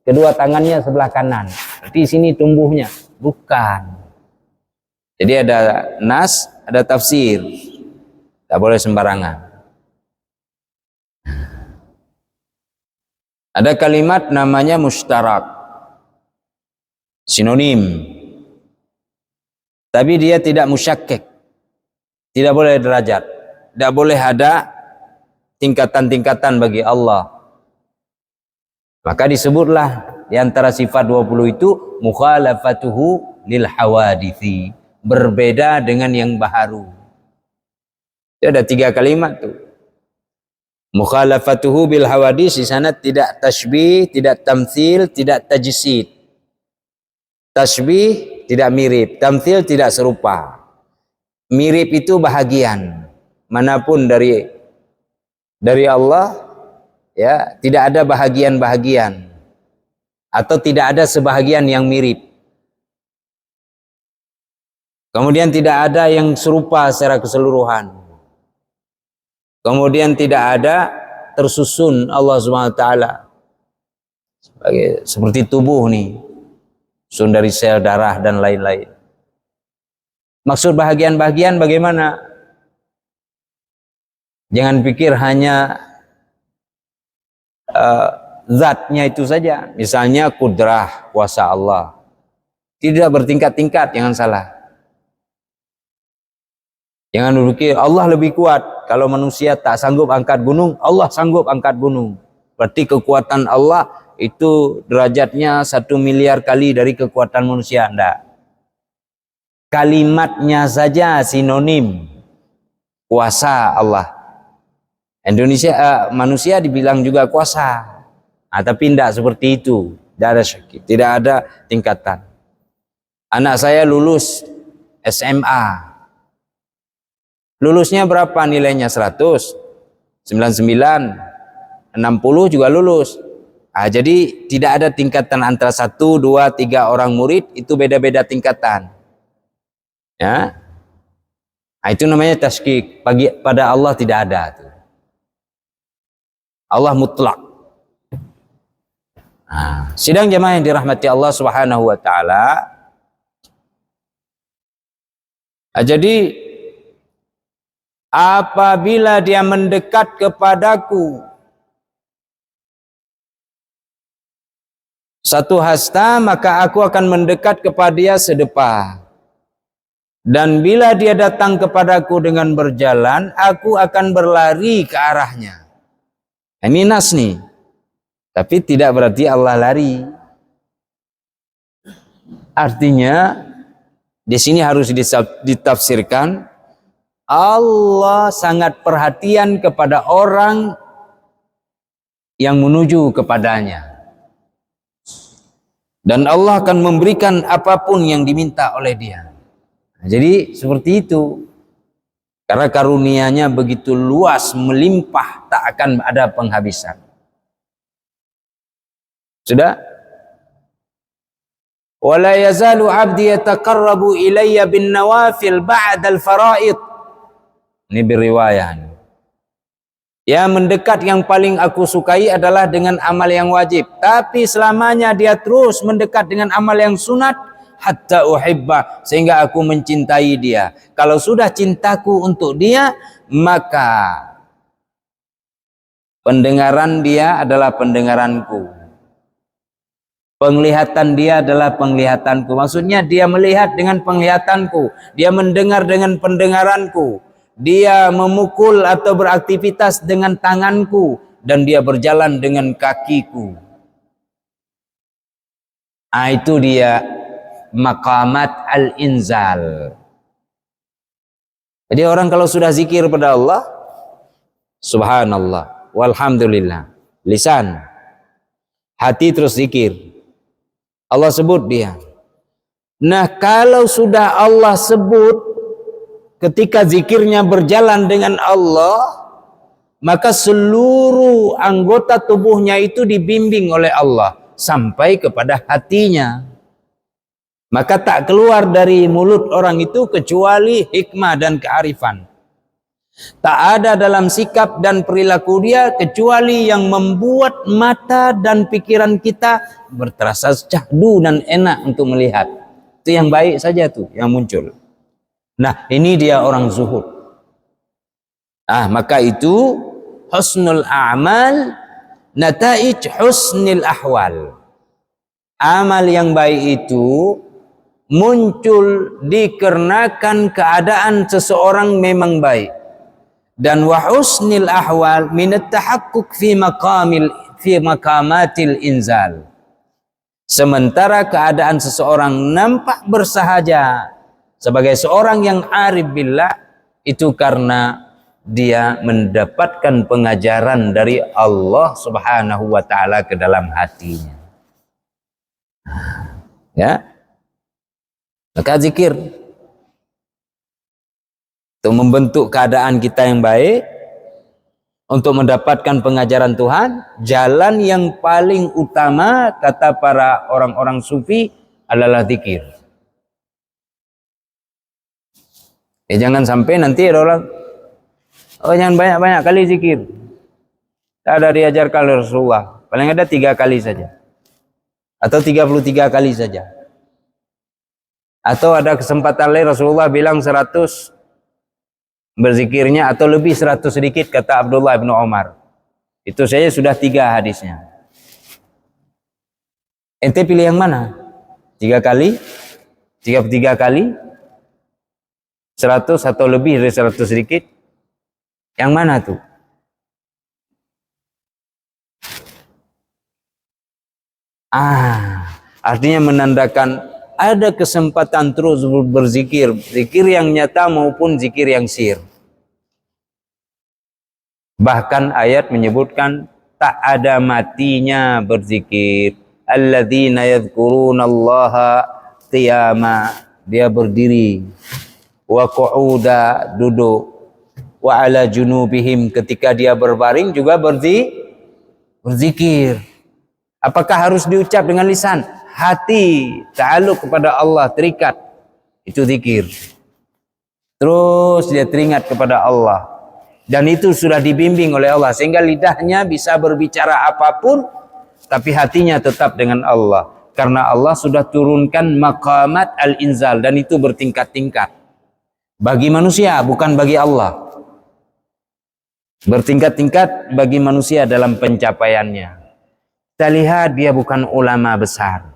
Kedua tangannya sebelah kanan. Berarti sini tumbuhnya. Bukan. Jadi ada nas, ada tafsir. Tidak boleh sembarangan. Ada kalimat namanya mustarak, sinonim, tapi dia tidak musyakkik, tidak boleh derajat, tidak boleh ada tingkatan-tingkatan bagi Allah. Maka disebutlah di antara sifat 20 itu mukhalafatuhu lil hawadithi, berbeda dengan yang baharu. Itu ada 3 kalimat tuh. Mukhalafatuhu bil hawadis, di sana tidak tasbih, tidak tamtsil, tidak tajsid. Tasbih tidak mirip, tamtsil tidak serupa. Mirip itu bahagian. Manapun dari Allah, ya, tidak ada bahagian-bahagian atau tidak ada sebahagian yang mirip. Kemudian tidak ada yang serupa secara keseluruhan. Kemudian tidak ada tersusun Allah Subhanahu wa taala. Seperti tubuh nih. Susun dari sel darah dan lain-lain. Maksud bahagian-bahagian bagaimana? Jangan pikir hanya zatnya itu saja. Misalnya kudrah, kuasa Allah. Tidak bertingkat-tingkat, jangan salah. Jangan berpikir Allah lebih kuat. Kalau manusia tak sanggup angkat gunung, Allah sanggup angkat gunung. Berarti kekuatan Allah itu derajatnya 1 miliar kali dari kekuatan manusia. Enggak. Kalimatnya saja sinonim. Kuasa Allah. Manusia dibilang juga kuasa. Tapi tidak seperti itu. Tidak ada syakir. Tidak ada tingkatan. Anak saya lulus SMA. Lulusnya berapa nilainya? 100, 99, 60 juga lulus. Jadi tidak ada tingkatan antara 1, 2, 3 orang murid, itu beda-beda tingkatan. Ya, itu namanya tasykik. Pada Allah tidak ada. Allah mutlak. Sidang jemaah yang dirahmati Allah Subhanahu wa taala. Jadi apabila dia mendekat kepadaku satu hasta, maka aku akan mendekat kepada dia sedepa. Dan bila dia datang kepadaku dengan berjalan, aku akan berlari ke arahnya. Ini nas nih. Tapi tidak berarti Allah lari. Artinya di sini harus ditafsirkan Allah sangat perhatian kepada orang yang menuju kepadanya. Dan Allah akan memberikan apapun yang diminta oleh dia. Jadi seperti itu. Karena karunia-Nya begitu luas, melimpah, tak akan ada penghabisan. Sudah? Wala yazalu 'abdi yataqarrabu ilayya bin nawafil ba'da al-fara'id. Ini beriwayat. Ya, mendekat yang paling aku sukai adalah dengan amal yang wajib, tapi selamanya dia terus mendekat dengan amal yang sunat hatta uhibba, sehingga aku mencintai dia. Kalau sudah cintaku untuk dia, maka pendengaran dia adalah pendengaranku, penglihatan dia adalah penglihatanku. Maksudnya dia melihat dengan penglihatanku, dia mendengar dengan pendengaranku, dia memukul atau beraktivitas dengan tanganku, dan dia berjalan dengan kakiku. Itu dia maqamat al-inzal. Jadi orang kalau sudah zikir pada Allah, subhanallah, walhamdulillah, lisan, hati terus zikir, Allah sebut dia. Nah, kalau sudah Allah sebut, ketika zikirnya berjalan dengan Allah, maka seluruh anggota tubuhnya itu dibimbing oleh Allah sampai kepada hatinya. Maka tak keluar dari mulut orang itu kecuali hikmah dan kearifan. Tak ada dalam sikap dan perilaku dia kecuali yang membuat mata dan pikiran kita berterasa syahdu dan enak untuk melihat. Itu yang baik saja tuh yang muncul. Nah, ini dia orang zuhud. Maka itu husnul a'mal nataij husnil ahwal. Amal yang baik itu muncul dikarenakan keadaan seseorang memang baik, dan wa husnil ahwal min at-tahaqquk fi maqamatil inzal. Sementara keadaan seseorang nampak bersahaja sebagai seorang yang arif billah, itu karena dia mendapatkan pengajaran dari Allah Subhanahu wa taala ke dalam hatinya. Ya. Maka zikir untuk membentuk keadaan kita yang baik, untuk mendapatkan pengajaran Tuhan. Jalan yang paling utama, kata para orang-orang sufi, adalah zikir. Jangan sampai nanti ada orang, jangan banyak-banyak kali zikir. Tak ada diajarkan oleh Rasulullah, paling ada 3 kali saja, atau 33 kali saja. Atau ada kesempatan lain Rasulullah bilang 100 berzikirnya, atau lebih 100 sedikit, kata Abdullah bin Umar. Itu saja sudah 3 hadisnya. Ente pilih yang mana? 3 kali? 33 kali? 100 atau lebih dari 100 sedikit? Yang mana tuh? Artinya menandakan ada kesempatan terus berzikir, zikir yang nyata maupun zikir yang sir. Bahkan ayat menyebutkan tak ada matinya berzikir. Alladzina yadhkurunallaha qiyama, dia berdiri, wa qu'uda, duduk, wa ala junubihim, ketika dia berbaring juga berzikir. Apakah harus diucap dengan lisan? Hati ta'aluk kepada Allah, terikat, itu zikir. Terus dia teringat kepada Allah, dan itu sudah dibimbing oleh Allah sehingga lidahnya bisa berbicara apapun, tapi hatinya tetap dengan Allah, karena Allah sudah turunkan maqamat al-inzal, dan itu bertingkat-tingkat bagi manusia, bukan bagi Allah. Bertingkat-tingkat bagi manusia dalam pencapaiannya. Kita lihat dia bukan ulama besar,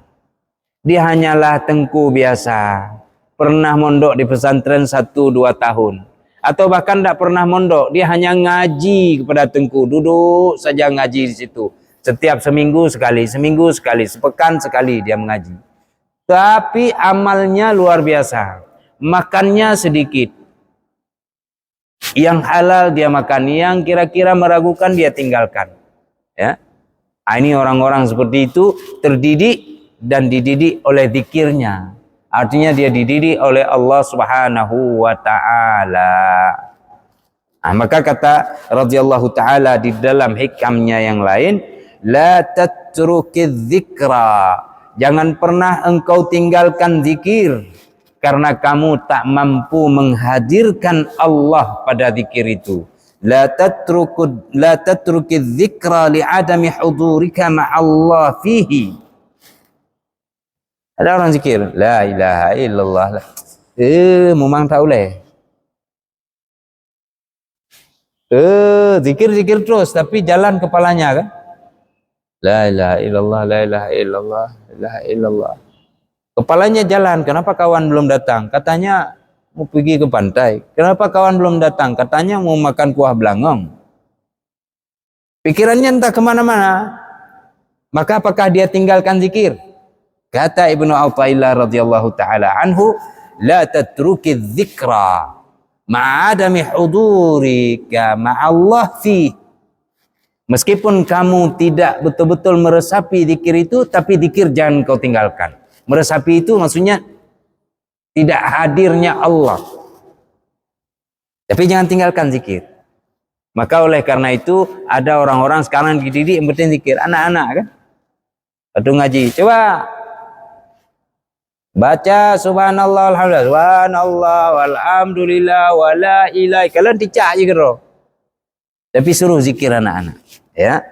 dia hanyalah tengku biasa, pernah mondok di pesantren 1-2 tahun, atau bahkan tidak pernah mondok, dia hanya ngaji kepada tengku, duduk saja ngaji di situ. Setiap seminggu sekali, sepekan sekali dia mengaji. Tapi amalnya luar biasa, makannya sedikit, yang halal dia makan, yang kira-kira meragukan dia tinggalkan. Ya, ini orang-orang seperti itu terdidik dan dididik oleh zikirnya. Artinya dia dididik oleh Allah Subhanahu wa ta'ala. Maka kata radhiyallahu taala di dalam hikamnya yang lain, la tatrukiz dzikra, jangan pernah engkau tinggalkan zikir karena kamu tak mampu menghadirkan Allah pada zikir itu. La tatrukiz dzikra li'adami hudurika ma'allah fihi. Ada orang zikir la ilaha illallah, memang tak boleh. Zikir terus tapi jalan kepalanya kan, la ilaha illallah, la ilaha illallah, la ilaha illallah, kepalanya jalan. Kenapa kawan belum datang? Katanya mau pergi ke pantai. Kenapa kawan belum datang? Katanya mau makan kuah belangong. Pikirannya entah kemana-mana. Maka apakah dia tinggalkan zikir? Kata Ibnu Athaillah radhiyallahu taala anhu, la tatrukiz dzikra ma'adami hudurika ma'allah fi. Meskipun kamu tidak betul-betul meresapi zikir itu, tapi zikir jangan kau tinggalkan. Meresapi itu maksudnya tidak hadirnya Allah. Tapi jangan tinggalkan zikir. Maka oleh karena itu ada orang-orang sekarang dididik yang penting zikir. Anak-anak kan, waktu ngaji, coba baca subhanallah alhamdulillah, subhanallah walhamdulillah wala ilaha. Kalian dicak je kero. Tapi suruh zikir anak-anak, ya.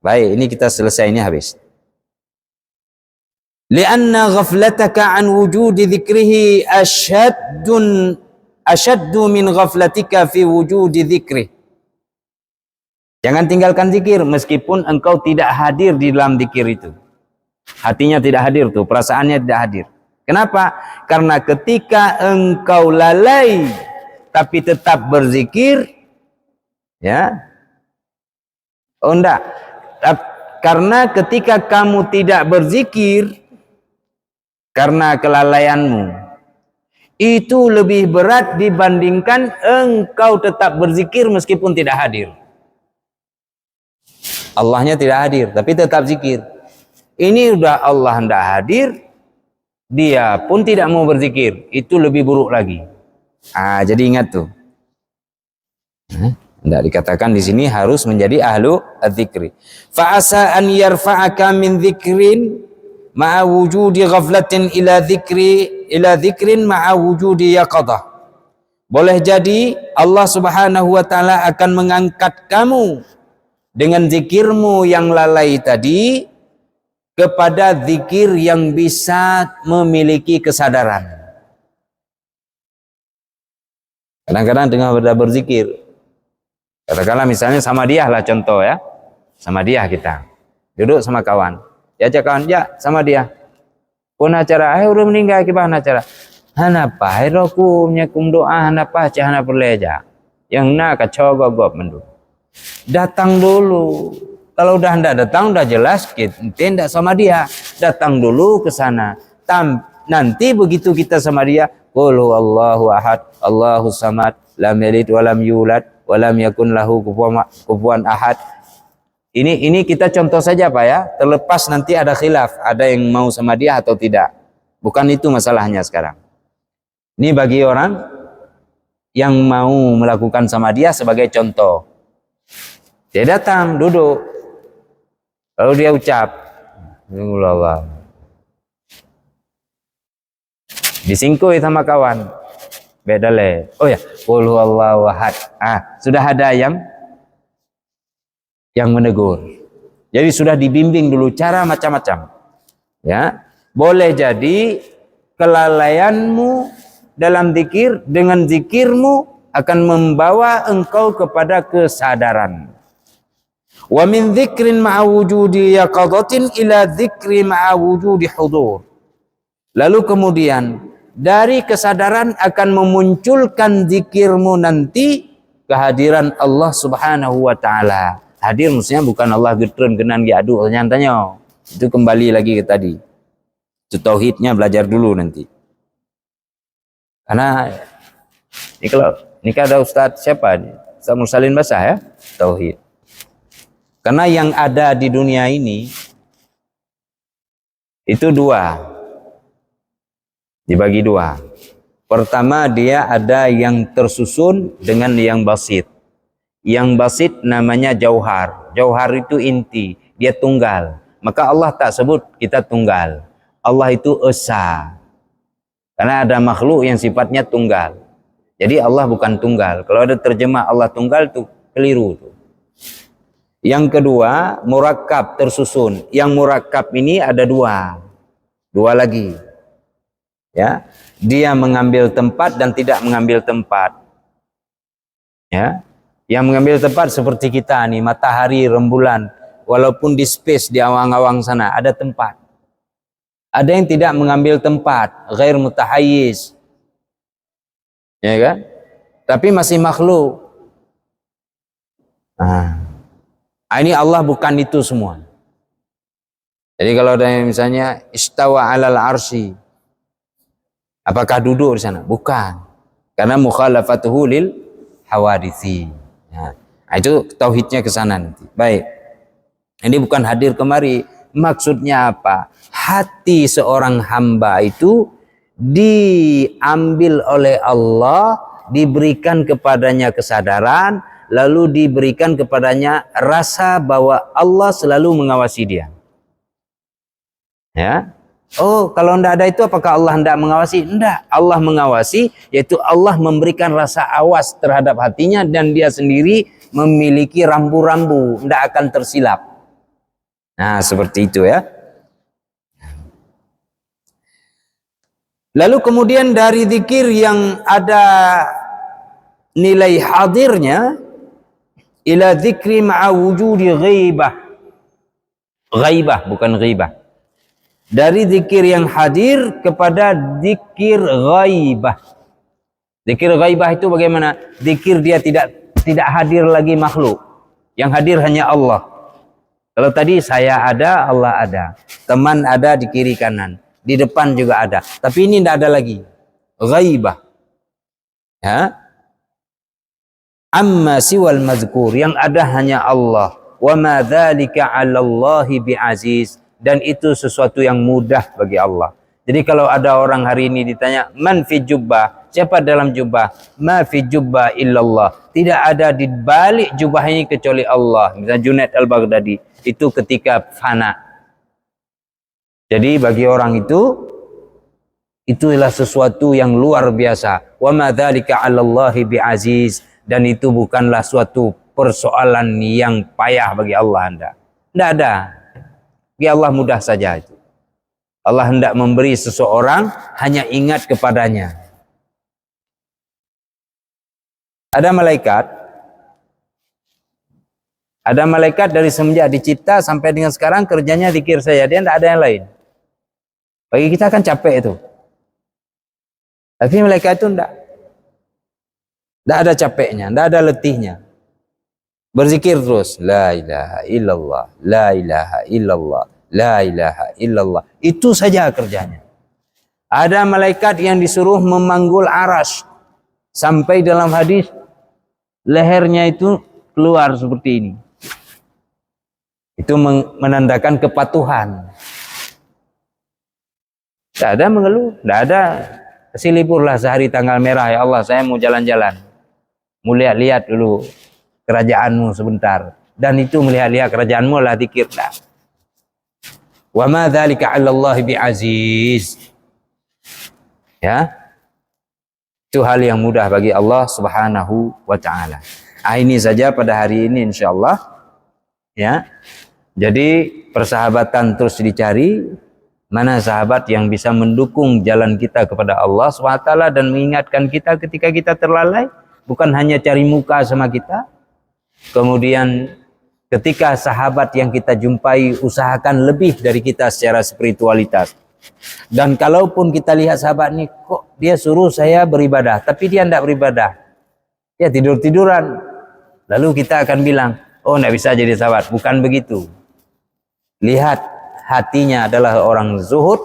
Baik, ini kita selesai, ini habis. Lianna ghaflataka an wujudi dzikrihi ashaddu min ghaflatika fi wujudi dzikrih. Jangan tinggalkan zikir meskipun engkau tidak hadir di dalam zikir itu. Hatinya tidak hadir tuh, perasaannya tidak hadir. Kenapa? Karena ketika engkau lalai tapi tetap berzikir, ya. Oh enggak. Karena ketika kamu tidak berzikir karena kelalaianmu, itu lebih berat dibandingkan engkau tetap berzikir meskipun tidak hadir. Allahnya tidak hadir tapi tetap zikir. Ini udah Allah hendak hadir, dia pun tidak mau berzikir, itu lebih buruk lagi. Jadi ingat tuh. Hendak dikatakan di sini harus menjadi ahlu adzikri. Fa asa an yarfa'aka min dzikrin ma'a wujudi ghaflatin ila dzikrin ma'a wujudi yaqadah. Boleh jadi Allah Subhanahu wa taala akan mengangkat kamu dengan zikirmu yang lalai tadi kepada zikir yang bisa memiliki kesadaran. Kadang-kadang tengah berzikir, katakanlah misalnya sama dia lah contoh ya, sama dia kita duduk sama kawan, diajak kawan, ya sama dia pun acara, udah meninggal kibah acara, hanapa heroku menyakum doa, hanapa cahana perleja yang nak kacau gogop mendu, datang dulu. Kalau udah hendak datang, udah jelas kita tidak sama dia. Datang dulu ke sana. Nanti begitu kita sama dia, qul huwallahu ahad, Allahus samad, lam yalid wa lam yulad wa lam yakun lahu kufuwan ahad. Ini kita contoh saja Pak ya. Terlepas nanti ada khilaf, ada yang mau sama dia atau tidak. Bukan itu masalahnya sekarang. Ini bagi orang yang mau melakukan sama dia sebagai contoh. Dia datang, duduk. Lalu dia ucap, Allah. Disingkui sama kawan. Beda le. Oh ya, qul huwallahu ahad. Sudah ada yang menegur. Jadi sudah dibimbing dulu cara macam-macam. Ya, boleh jadi kelalaianmu dalam zikir dengan zikirmu akan membawa engkau kepada kesadaran. Wa min dzikrin ma'a wujudi yaqadatin ila dzikri ma'a wujudi hudur. Lalu kemudian dari kesadaran akan memunculkan zikirmu nanti kehadiran Allah Subhanahu wa taala. Hadir maksudnya bukan Allah getren kenan giadu nyantanya. Itu kembali lagi ke tadi. Itu tauhidnya belajar dulu nanti. Karena ini kan ada Ustaz siapa nih? Ustaz Mursalin Basah ya, tauhid. Karena yang ada di dunia ini itu dua, dibagi dua. Pertama, dia ada yang tersusun dengan yang basit. Yang basit namanya jauhar. Jauhar itu inti, dia tunggal. Maka Allah tak sebut kita tunggal. Allah itu esa. Karena ada makhluk yang sifatnya tunggal. Jadi Allah bukan tunggal. Kalau ada terjemah Allah tunggal itu keliru tuh. Yang kedua, murakkab, tersusun. Yang murakkab ini ada dua lagi. Ya, dia mengambil tempat dan tidak mengambil tempat. Ya, yang mengambil tempat seperti kita nih, matahari, rembulan, walaupun di space, di awang-awang sana ada tempat. Ada yang tidak mengambil tempat, ghair mutahayyiz. Ya kan? Tapi masih makhluk. Ini Allah bukan itu semua. Jadi kalau ada yang misalnya istawa alal arsy, apakah duduk di sana? Bukan. Karena mukhalafatuhu lil hawaditsi. Nah, itu tauhidnya ke sana nanti. Baik. Ini bukan hadir kemari. Maksudnya apa? Hati seorang hamba itu diambil oleh Allah, diberikan kepadanya kesadaran, lalu diberikan kepadanya rasa bahwa Allah selalu mengawasi dia. Ya. Oh, kalau tidak ada itu apakah Allah tidak mengawasi? Tidak. Allah mengawasi, yaitu Allah memberikan rasa awas terhadap hatinya dan dia sendiri memiliki rambu-rambu, tidak akan tersilap. Nah, seperti itu ya. Lalu kemudian dari zikir yang ada nilai hadirnya, ila zikri ma'a wujudi ghaibah. Ghaibah, bukan ghibah. Dari zikir yang hadir kepada zikir ghaibah. Zikir ghaibah itu bagaimana? Zikir dia tidak hadir lagi makhluk. Yang hadir hanya Allah. Kalau tadi saya ada, Allah ada. Teman ada di kiri kanan. Di depan juga ada. Tapi ini tidak ada lagi. Ghaibah. Ya. Amma siwal mazkur, yang ada hanya Allah. Wa ma dzalika 'ala Allahi bi'aziz, dan itu sesuatu yang mudah bagi Allah. Jadi kalau ada orang hari ini ditanya man fi jubbah, siapa dalam jubah? Ma fi jubbah illallah, tidak ada di balik jubah ini kecuali Allah. Misalnya Junaid al-Baghdadi, itu ketika fana. Jadi bagi orang itu, itulah sesuatu yang luar biasa. Wa ma dzalika 'ala Allahi bi'aziz, dan itu bukanlah suatu persoalan yang payah bagi Allah Anda. Tidak ada. Bagi Allah mudah saja itu. Allah hendak memberi seseorang, hanya ingat kepadanya. Ada malaikat dari semenjak dicipta sampai dengan sekarang kerjanya zikir saja, dia tidak ada yang lain. Bagi kita kan capek itu. Tapi malaikat itu tidak ada capeknya, tidak ada letihnya. Berzikir terus, la ilaha illallah, la ilaha illallah, la ilaha illallah. Itu saja kerjanya. Ada malaikat yang disuruh memanggul aras. Sampai dalam hadis, lehernya itu keluar seperti ini. Itu menandakan kepatuhan. Tidak ada mengeluh, tidak ada. Silipurlah sehari tanggal merah, ya Allah saya mau jalan-jalan. Mau lihat dulu kerajaanmu sebentar. Dan itu melihat-lihat kerajaanmu lah zikir dah. Wa ma dzalika 'ala Allah bi'aziz. Ya. Itu hal yang mudah bagi Allah Subhanahu wa taala. Ini saja pada hari ini insyaallah. Ya. Jadi persahabatan terus dicari. Mana sahabat yang bisa mendukung jalan kita kepada Allah Subhanahu wa taala dan mengingatkan kita ketika kita terlalai, bukan hanya cari muka sama kita. Kemudian ketika sahabat yang kita jumpai usahakan lebih dari kita secara spiritualitas. Dan kalaupun kita lihat sahabat ini, kok dia suruh saya beribadah, tapi dia tidak beribadah. Dia tidur-tiduran. Lalu kita akan bilang, oh tidak bisa jadi sahabat. Bukan begitu. Lihat, hatinya adalah orang zuhud,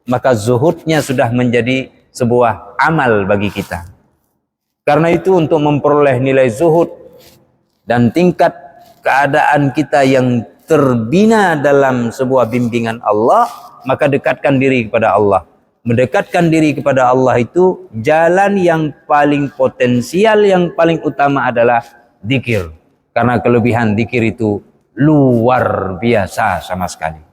maka zuhudnya sudah menjadi sebuah amal bagi kita. Karena itu untuk memperoleh nilai zuhud dan tingkat keadaan kita yang terbina dalam sebuah bimbingan Allah, maka dekatkan diri kepada Allah. mendekatkan diri kepada Allah itu jalan yang paling potensial, yang paling utama adalah zikir. Karena kelebihan zikir itu luar biasa sama sekali.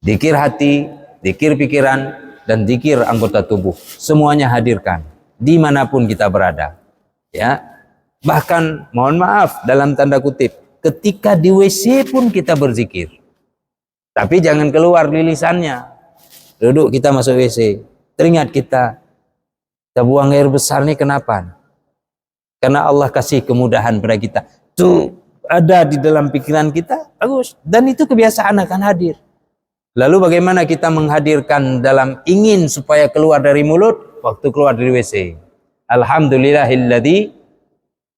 Zikir hati, zikir pikiran, dan zikir anggota tubuh. Semuanya hadirkan dimanapun kita berada. Ya, bahkan mohon maaf dalam tanda kutip, ketika di WC pun kita berzikir. Tapi jangan keluar lilisannya. Duduk kita masuk WC, teringat kita buang air besar nih kenapa? Karena Allah kasih kemudahan pada kita. Itu ada di dalam pikiran kita, bagus. Dan itu kebiasaan akan hadir. Lalu bagaimana kita menghadirkan dalam ingin supaya keluar dari mulut waktu keluar dari WC? Alhamdulillahilladzi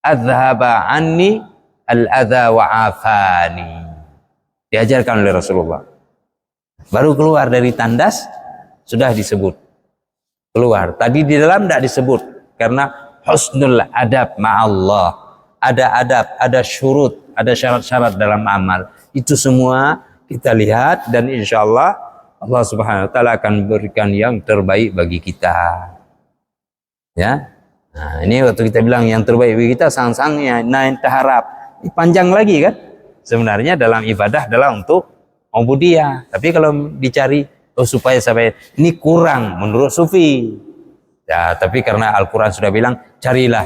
adzhaba anni al-adza wa afani. Diajarkan oleh Rasulullah. Baru keluar dari tandas sudah disebut. Keluar. Tadi di dalam tidak disebut karena husnul adab ma'allah. Ada adab, ada syurut, ada syarat-syarat dalam amal. Itu semua kita lihat dan insya Allah Allah Subhanahu wa taala akan berikan yang terbaik bagi kita. Ya. Nah, ini waktu kita bilang yang terbaik bagi kita sang-sangnya naik taharap. Ini panjang lagi kan? Sebenarnya dalam ibadah adalah untuk ubudiyah. Tapi kalau dicari supaya sampai ini kurang menurut sufi. Ya, tapi karena Al-Qur'an sudah bilang carilah,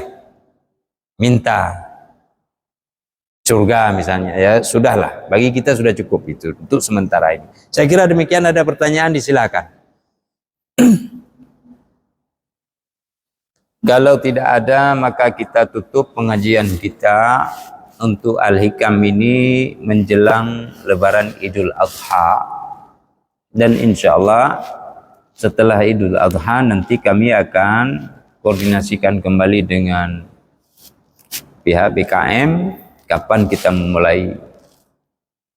minta surga misalnya, ya sudahlah, bagi kita sudah cukup itu untuk sementara ini. Saya kira demikian. Ada pertanyaan, disilakan. Kalau tidak ada maka kita tutup pengajian kita untuk Al-Hikam ini menjelang Lebaran Idul Adha, dan insya Allah setelah Idul Adha nanti kami akan koordinasikan kembali dengan pihak BKM kapan kita memulai.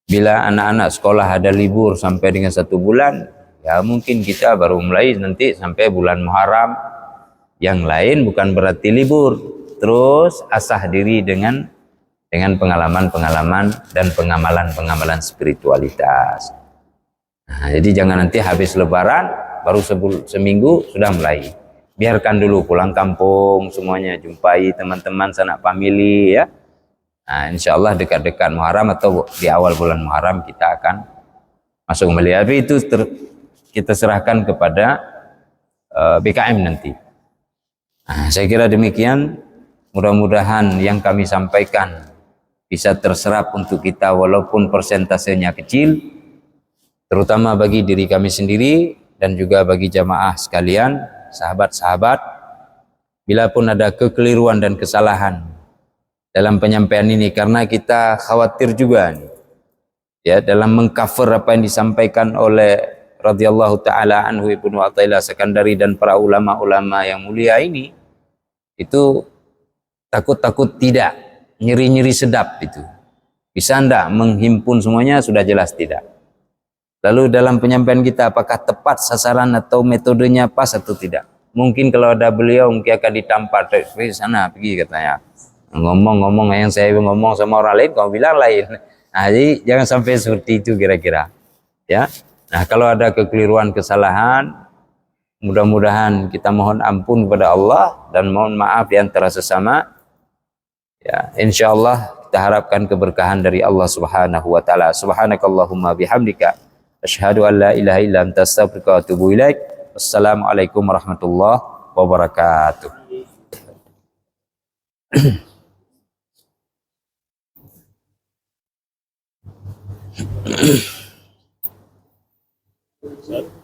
Bila anak-anak sekolah ada libur sampai dengan 1 bulan, ya mungkin kita baru mulai nanti sampai bulan Muharram. Yang lain bukan berarti libur, terus asah diri dengan pengalaman-pengalaman dan pengamalan-pengamalan spiritualitas. Nah, jadi jangan nanti habis Lebaran baru seminggu sudah mulai. Biarkan dulu pulang kampung semuanya, jumpai teman-teman sanak famili ya. Nah, insya Allah dekat-dekat Muharram atau di awal bulan Muharram kita akan masuk kembali. Tapi itu kita serahkan kepada BKM nanti. Nah, saya kira demikian. Mudah-mudahan yang kami sampaikan bisa terserap untuk kita walaupun persentasenya kecil, terutama bagi diri kami sendiri dan juga bagi jamaah sekalian, sahabat-sahabat. Bila pun ada kekeliruan dan kesalahan dalam penyampaian ini, karena kita khawatir juga nih, ya, dalam mengcover apa yang disampaikan oleh radhiyallahu taala anhu Ibnu Athaillah Sekandari dan para ulama-ulama yang mulia ini, itu takut-takut tidak, nyeri-nyeri sedap itu. Bisa enggak menghimpun semuanya? Sudah jelas tidak. Lalu dalam penyampaian kita apakah tepat sasaran atau metodenya pas atau tidak? Mungkin kalau ada beliau mungkin akan ditampar, pergi sana, pergi katanya. Ngomong-ngomong yang saya ngomong sama orang lain, kau bilang lain. Nah, jadi jangan sampai seperti itu kira-kira. Ya. Nah, kalau ada kekeliruan, kesalahan, mudah-mudahan kita mohon ampun kepada Allah dan mohon maaf di antara sesama. Ya, insyaallah kita harapkan keberkahan dari Allah Subhanahu wa taala. Subhanakallahumma bihamdika asyhadu an la ilaha illa anta astaghfiruka wa atubu ilaik. Wassalamualaikum warahmatullahi wabarakatuh.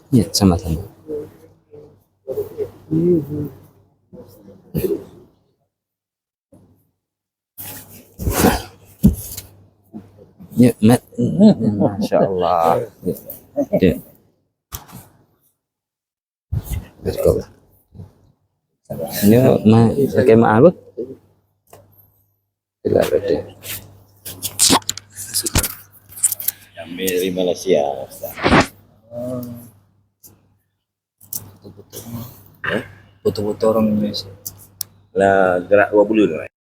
Ya, sama-sama. Ya, Masya Allah. Ya. Ya, pakai maaf. Tidak ada. Dari Malaysia. Foto-foto orang Indonesia. Lah gerak 20 lah.